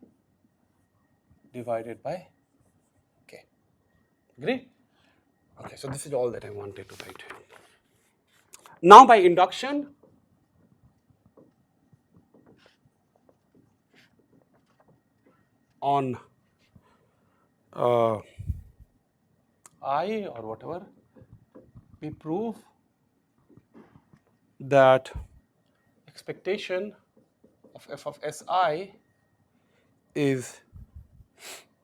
divided by k. Agree? Okay, so this is all that I wanted to write. Now by induction, on I or whatever, we prove that expectation of f of si is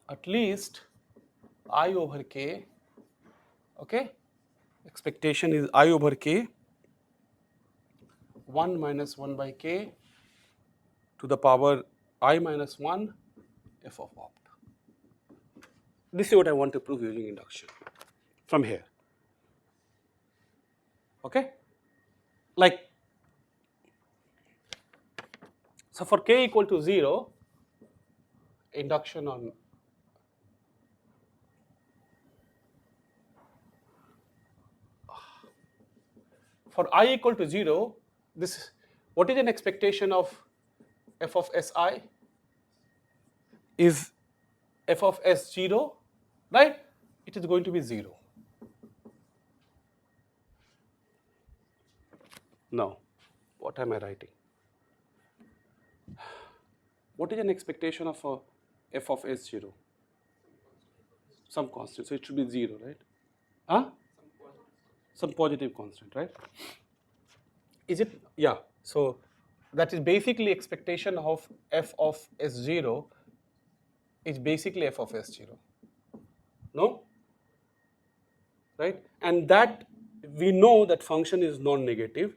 at least I over k, okay? Expectation is I over k, 1 minus 1 by k to the power I minus 1 f of opt. This is what I want to prove using induction from here. Okay? Like, so for k equal to 0, induction on for I equal to 0, this, what is an expectation of f of si? Is f of s 0, right? It is going to be 0. No. What am I writing? What is an expectation of f of s 0? Some constant, so it should be 0, right? Huh? Some positive constant, right? Is it? Yeah. So that is basically expectation of f of S0 is basically f of S0. No? Right? And that we know that function is non-negative,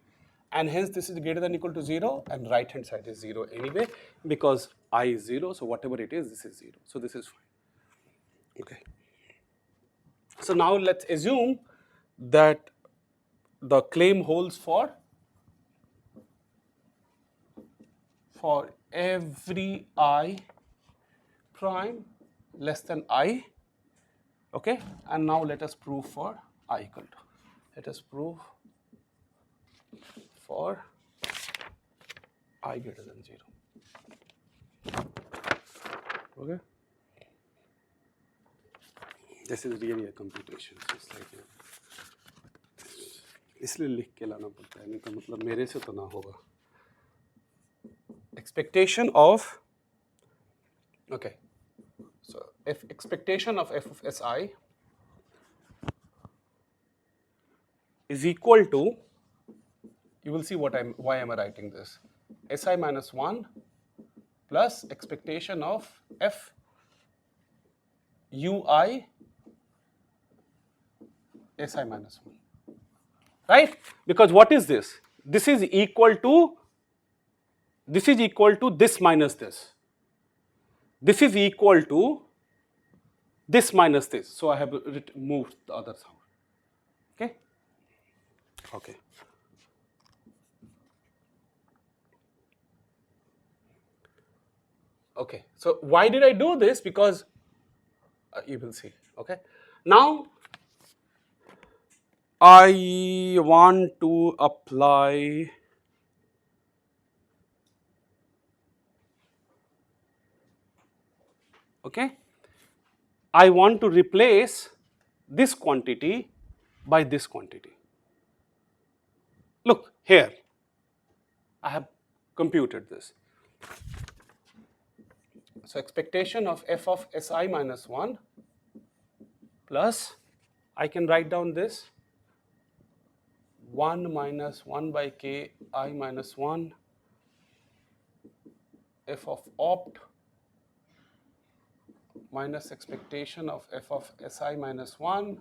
and hence this is greater than or equal to 0, and right hand side is 0 anyway because I is 0, so whatever it is, this is 0. So this is fine. Okay. So now let's assume that the claim holds for every I prime less than I. Okay, and now let us prove for I equal to. Let us prove for I greater than 0. Okay, this is really a computation. It's like इसलिए लिख के लाना पड़ता है, नहीं तो मतलब मेरे से तो ना होगा. Expectation of, okay, so if expectation of f of Si is equal to, you will see why am I writing this, Si minus 1 plus expectation of f ui Si minus 1, right? Because what is this? This is equal to this minus this. This is equal to this minus this. So I have moved the other sound. Okay? Okay. Okay. So why did I do this? Because you will see. Okay. Now I want to apply I want to replace this quantity by this quantity. Look here, I have computed this. So expectation of f of Si minus 1 plus, I can write down this 1 minus 1 by k I minus 1 f of opt minus expectation of f of Si minus 1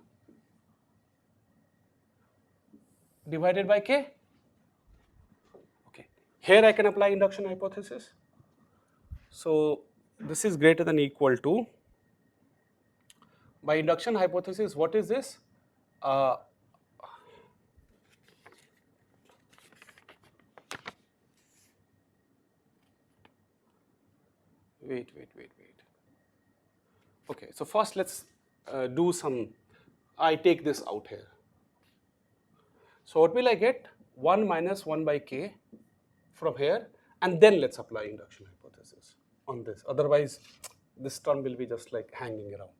divided by k. Okay. Here I can apply induction hypothesis. So this is greater than or equal to, by induction hypothesis, what is this? Wait. Okay, so first let's do some, I take this out here. So what will I get? 1 minus 1 by k from here, and then let's apply induction hypothesis on this. Otherwise, this term will be just like hanging around.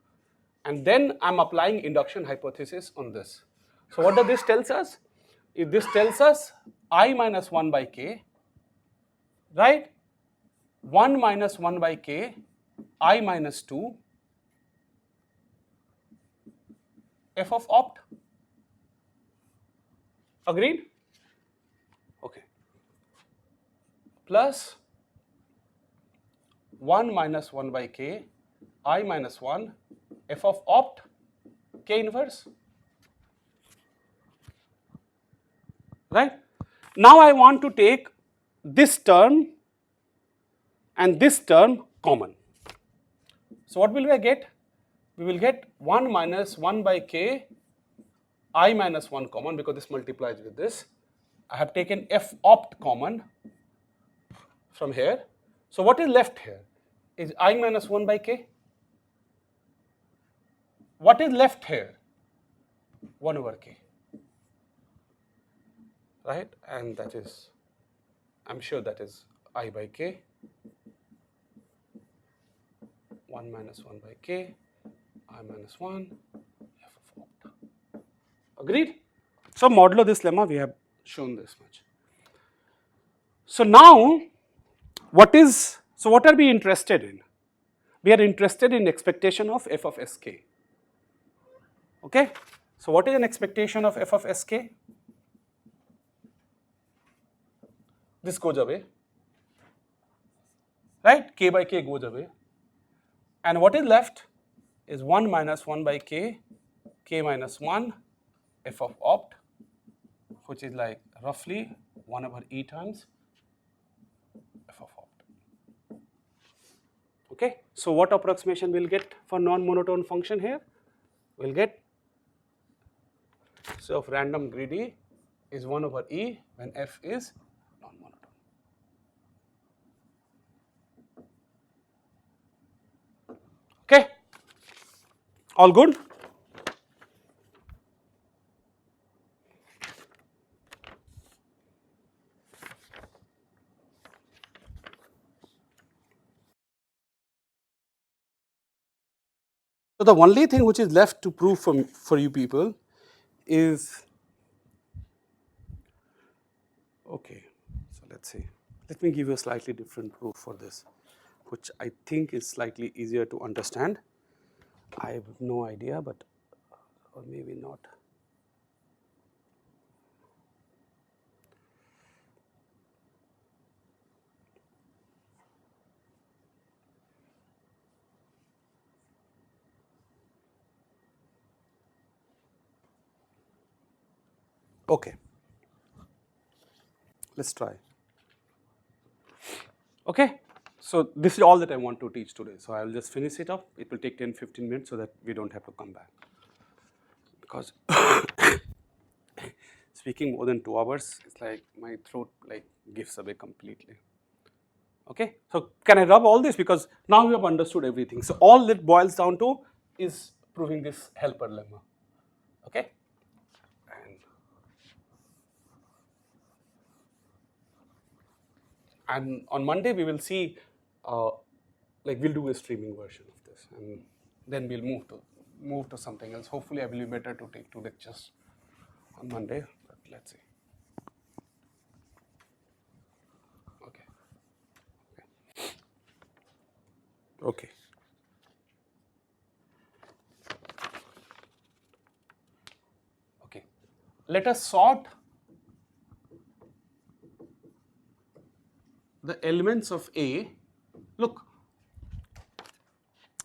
And then I'm applying induction hypothesis on this. So what does this tells us? If this tells us I minus 1 by k, right? 1 minus 1 by k, I minus 2, f of opt. Agreed? Okay. Plus 1 minus 1 by k, I minus 1, f of opt, k inverse. Right? Now I want to take this term and this term common. So what will we get? We will get 1 minus 1 by k I minus 1 common because this multiplies with this. I have taken f opt common from here. So what is left here? Is I minus 1 by k? What is left here? 1 over k. Right? And that is, I'm sure that is I by k. 1 minus 1 by k, I minus 1, f of opt. Agreed? So modulo this lemma, we have shown this much. So now, what are we interested in? We are interested in expectation of f of sk. Okay? So what is an expectation of f of sk? This goes away. right? K by k goes away. And what is left is 1 minus 1 by k, k minus 1, f of opt, which is like roughly 1 over e times f of opt. Okay, so what approximation we'll get for non-monotone function here? We'll get, so of random greedy is 1 over e when f is non-monotone. Okay, all good? So the only thing which is left to prove for you people is, okay, so let's see. Let me give you a slightly different proof for this, which I think is slightly easier to understand. I have no idea, but or maybe not. Okay, let's try. Okay, so this is all that I want to teach today. So I will just finish it up. It will take 10-15 minutes so that we don't have to come back. Because speaking more than 2 hours, it's like my throat like gives away completely. Okay, so can I rub all this, because now we have understood everything. So all that boils down to is proving this helper lemma. Okay, and on Monday we will see, like we'll do a streaming version of this, and then we'll move to something else. Hopefully, I will be better to take 2 lectures on Monday, but let's see. Okay. Okay. Okay. Let us sort the elements of A. Look,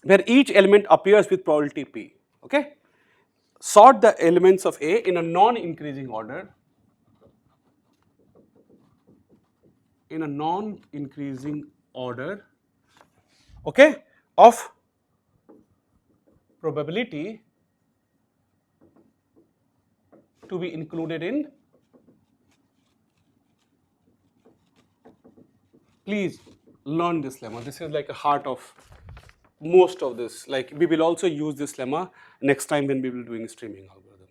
where each element appears with probability P. Okay. Sort the elements of A in a non-increasing order. In a non-increasing order, okay, of probability to be included in, please learn this lemma. This is like a heart of most of this. Like we will also use this lemma next time when we will be doing streaming algorithm.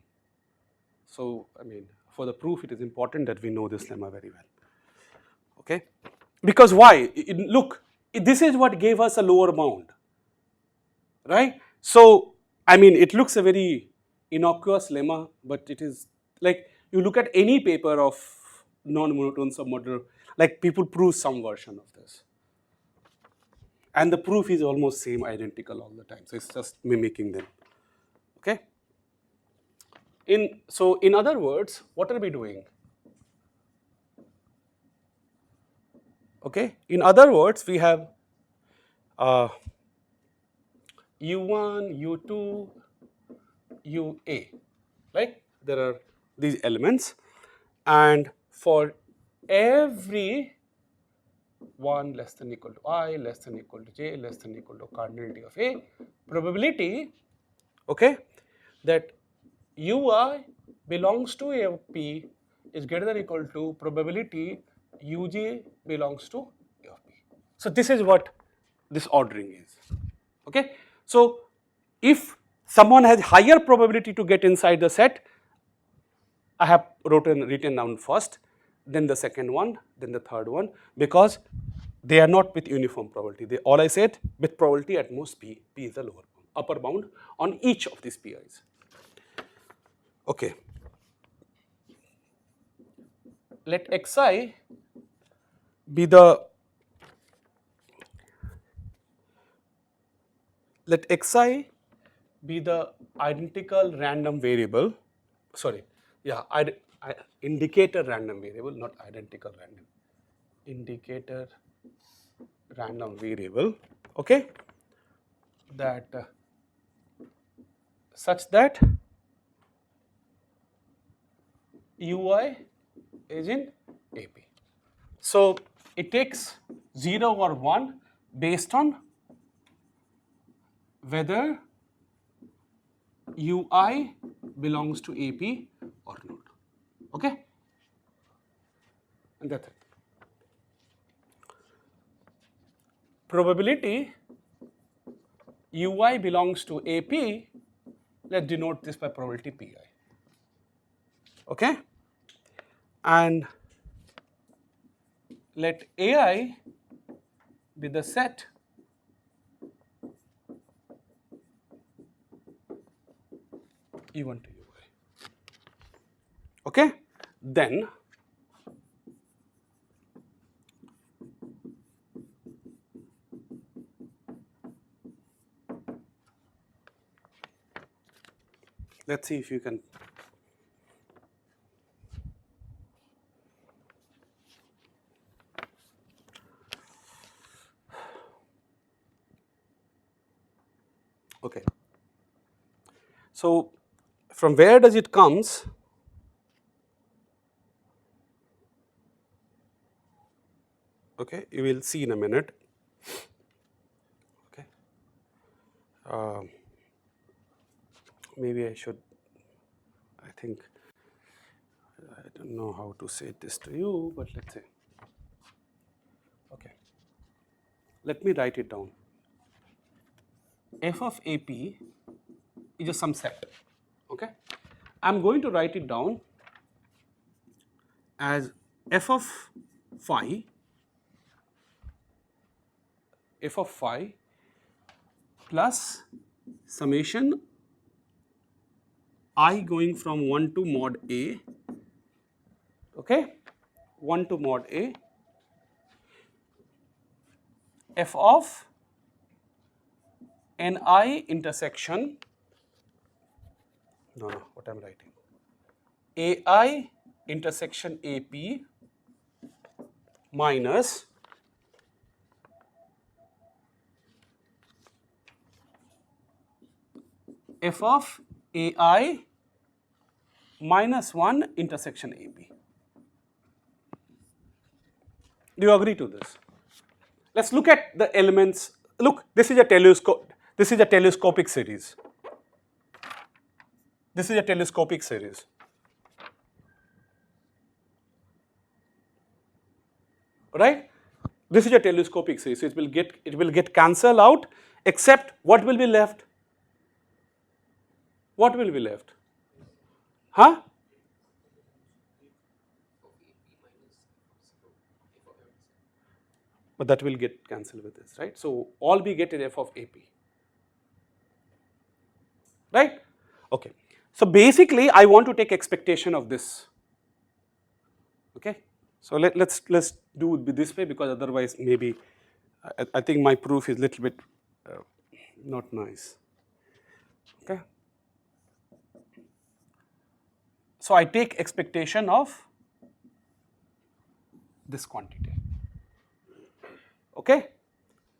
So I mean, for the proof, it is important that we know this lemma very well. Okay, because why? Look, this is what gave us a lower bound, right? So I mean, it looks a very innocuous lemma, but it is like you look at any paper of non-monotone submodular, like people prove some version of this, and the proof is almost same, identical all the time. So it's just mimicking them. Okay. So in other words, what are we doing? Okay. In other words, we have U1, U2, UA, right? There are these elements, and for every 1 less than equal to I, less than equal to J, less than equal to cardinality of A, probability, okay, that Ui belongs to A of P is greater than equal to probability Uj belongs to A of P. So this is what this ordering is. Okay, so if someone has higher probability to get inside the set, I have written down first, then the second one, then the third one, because they are not with uniform probability. All I said, with probability at most P, P is the lower bound, upper bound on each of these PIs. Okay. Let xi be the, let xi be the identical random variable, sorry, yeah, indicator random variable, not identical random, indicator random variable, okay, that such that ui is in AP. So it takes 0 or 1 based on whether ui belongs to AP or not, okay, and that's it. Probability ui belongs to AP, let's denote this by probability pi, okay, and let AI be the set E1 to UI. Okay, then let's see if you can. Okay, so from where does it comes? Okay, you will see in a minute. Okay, maybe I should. I think I don't know how to say this to you, but let's say. Okay, let me write it down. F of AP is just some set. Okay, I'm going to write it down as f of phi plus summation I going from 1 to mod A, okay, 1 to mod A, f of Ni intersection, no, what I'm writing, AI intersection AP minus f of AI minus 1 intersection AB. Do you agree to this? Let's look at the elements. Look, this is a telescopic series. This is a telescopic series. Right? This is a telescopic series. So it will get cancelled out, except what will be left? What will be left? Huh? But that will get cancelled with this, right? So all we get is f of AP. Right? Okay. So basically, I want to take expectation of this. Okay. So let's do it this way, because otherwise maybe I think my proof is a little bit not nice. Okay. So I take expectation of this quantity. Okay.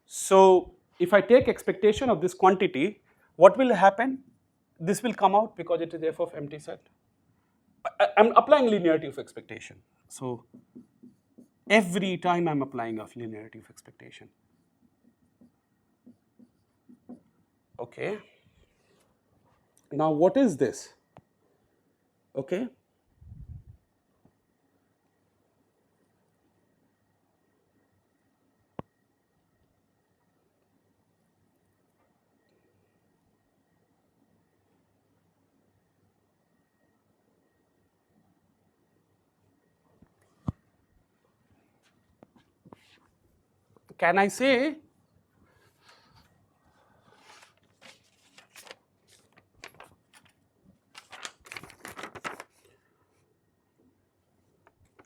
So if I take expectation of this quantity, what will happen? This will come out because it is f of empty set. I'm applying linearity of expectation. So every time I'm applying of linearity of expectation. Okay. Now what is this? Okay. Can I say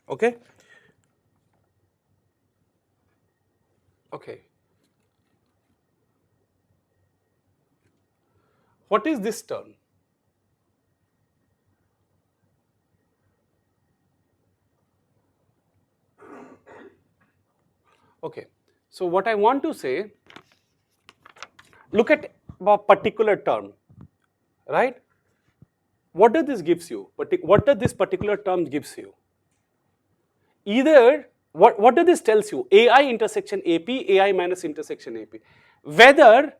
okay? Okay. What is this term? Okay. So what I want to say, look at a particular term, right? What does this gives you? What does this particular term gives you? Either, what does this tells you? AI intersection AP, AI minus intersection AP. Whether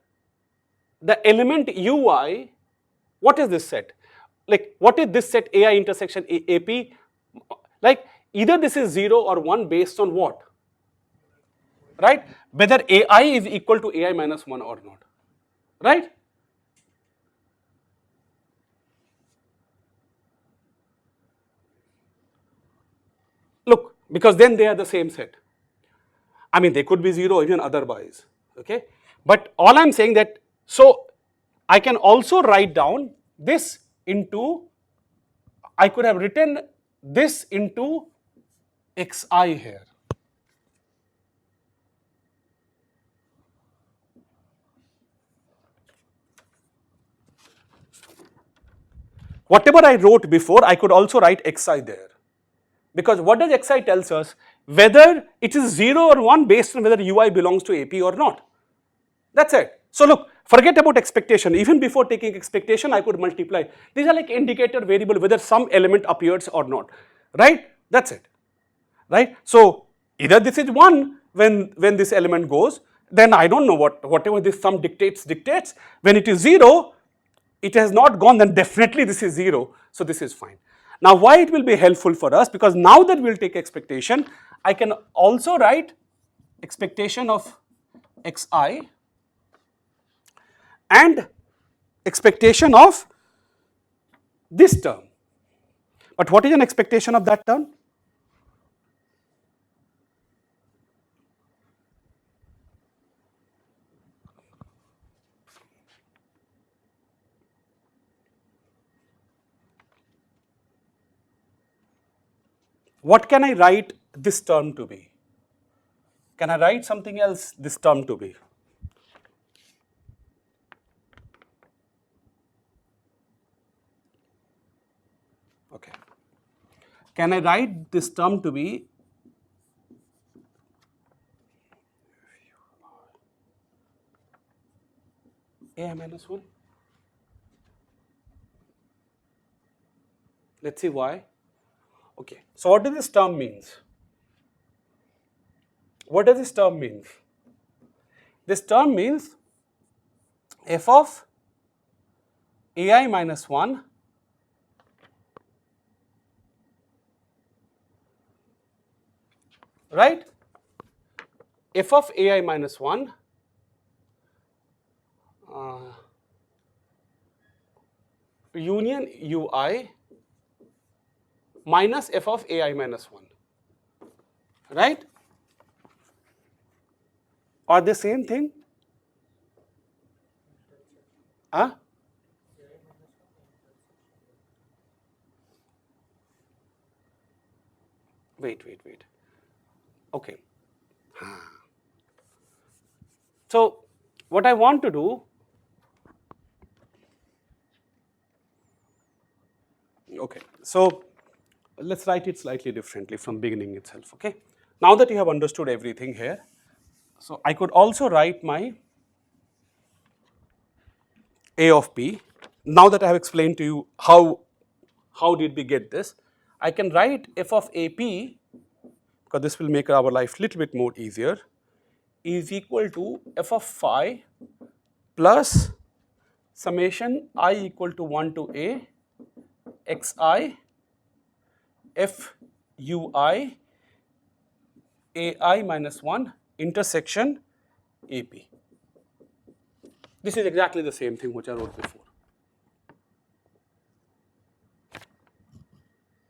the element UI, what is this set? Like, what is this set AI intersection AP? Like, either this is 0 or 1 based on what? Right? Whether AI is equal to AI minus 1 or not. Right? Look, because then they are the same set. I mean, they could be 0 even otherwise, okay? But all I'm saying that, so I can also write down this into, I could have written this into xi here. Whatever I wrote before, I could also write xi there. Because what does xi tells us? Whether it is 0 or 1 based on whether ui belongs to AP or not. That's it. So look, forget about expectation. Even before taking expectation, I could multiply. These are like indicator variable whether some element appears or not. Right? That's it. Right? So either this is 1 when this element goes, then I don't know whatever this sum dictates. When it is 0, it has not gone, then definitely this is 0. So this is fine. Now why it will be helpful for us? Because now that we'll take expectation, I can also write expectation of xi and expectation of this term. But what is an expectation of that term? What can I write this term to be? Can I write something else this term to be? Okay. Can I write this term to be AI minus 1? Let's see why. Okay. So what does this term means? What does this term mean? This term means f of AI minus 1 right? F of AI minus 1 union ui minus f of AI minus 1, right? Are they same thing? Huh? Wait. Okay. So what I want to do, okay, so let's write it slightly differently from beginning itself, okay? Now that you have understood everything here, so I could also write my A of P. Now that I have explained to you how did we get this, I can write f of AP, because this will make our life little bit more easier, is equal to f of phi plus summation I equal to 1 to A xi f ui ai minus 1 intersection AP. This is exactly the same thing which I wrote before.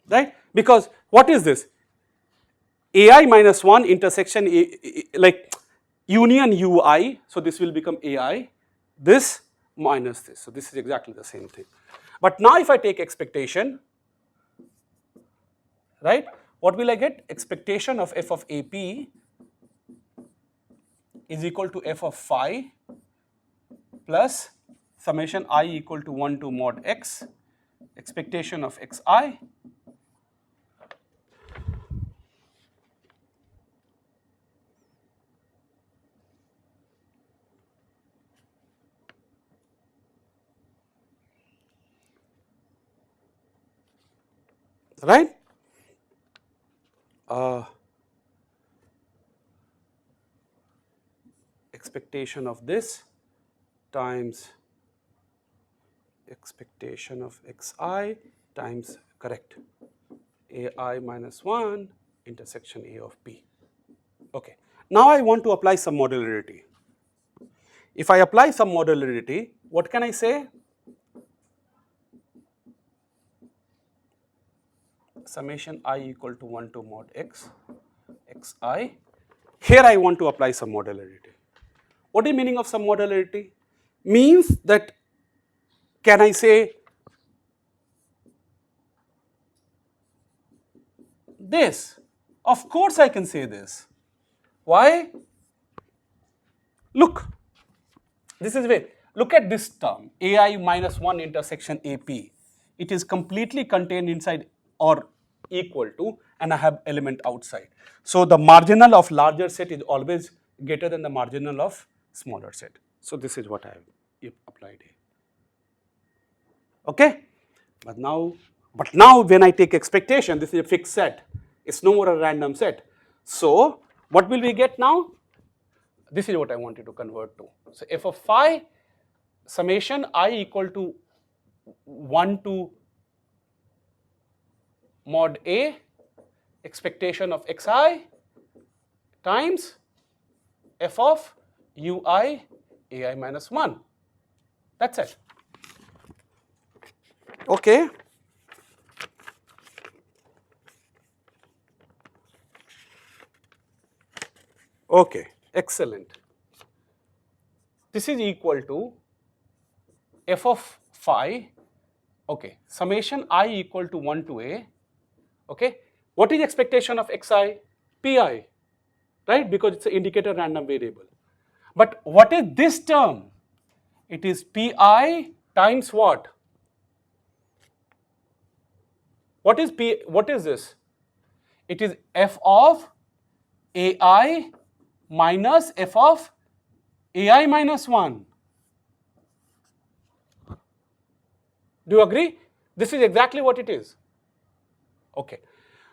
Right? Because what is this? AI minus 1 intersection like union ui, so this will become AI, this minus this. So this is exactly the same thing. But now if I take expectation, right, what will I get? Expectation of f of AP is equal to f of phi plus summation I equal to 1 to mod x, expectation of xi right? Expectation of this times expectation of xi times, correct, ai minus 1 intersection a of p. Okay. Now I want to apply some modularity. If I apply some modularity, what can I say? Summation I equal to 1 to mod x, xi. Here I want to apply some modularity. What is the meaning of some modularity? Means that, can I say this? Of course I can say this. Why? Look, this is way. Look at this term, ai minus 1 intersection ap. It is completely contained inside or equal to, and I have element outside. So the marginal of larger set is always greater than the marginal of smaller set. So this is what I have applied here. Okay? But now when I take expectation, this is a fixed set. It's no more a random set. So what will we get now? This is what I wanted to convert to. So f of phi summation I equal to 1 to mod a expectation of xi times f of ui ai minus 1. That's it. Okay. Okay, excellent. This is equal to f of phi, okay, summation I equal to 1 to a, okay. What is expectation of xi? Pi, right, because it's an indicator random variable. But what is this term? It is pi times what? What is p? What is this? It is f of ai minus f of ai minus 1. Do you agree? This is exactly what it is. Okay.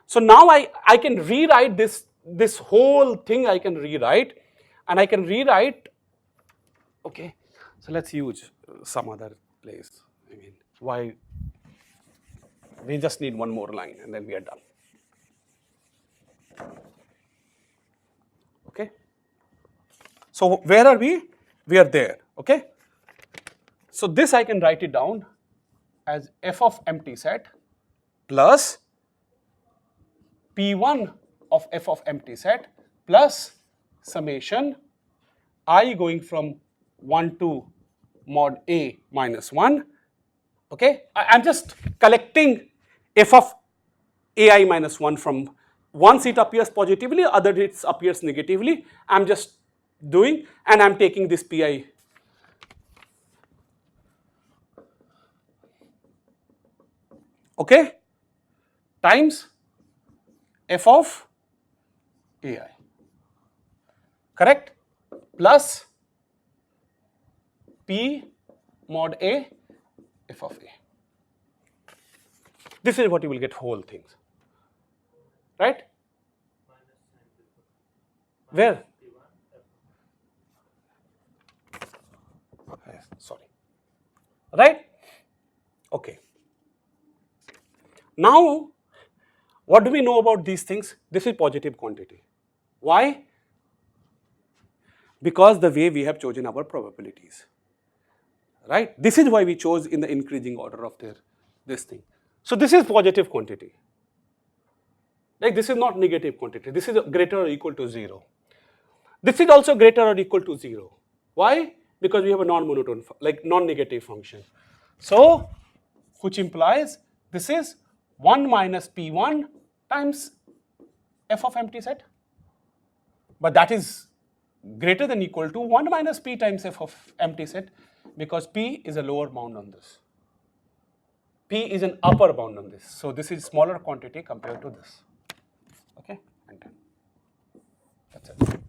So now I can rewrite this whole thing. I can rewrite, and I can rewrite. Okay. So let's use some other place. I mean, why? We just need one more line, and then we are done. Okay. So where are we? We are there. Okay. So this I can write it down as f of empty set plus p1 of f of empty set plus summation I going from 1 to mod a minus 1. Okay, I'm just collecting f of ai minus 1 from once it appears positively, other it appears negatively. I'm just doing, and I'm taking this pi. Okay, times f of ai, correct, plus p mod a f of a. This is what you will get whole things, right? Where? Sorry. Right? Okay. Now, what do we know about these things? This is positive quantity. Why? Because the way we have chosen our probabilities. Right? This is why we chose in the increasing order of this thing. So this is positive quantity. Like this is not negative quantity. This is greater or equal to 0. This is also greater or equal to 0. Why? Because we have a non-monotone, like non-negative function. So, which implies this is 1 minus p1 times f of empty set. But that is greater than equal to 1 minus p times f of empty set, because p is a lower bound on this. P is an upper bound on this. So this is smaller quantity compared to this. Okay, and done. That's it.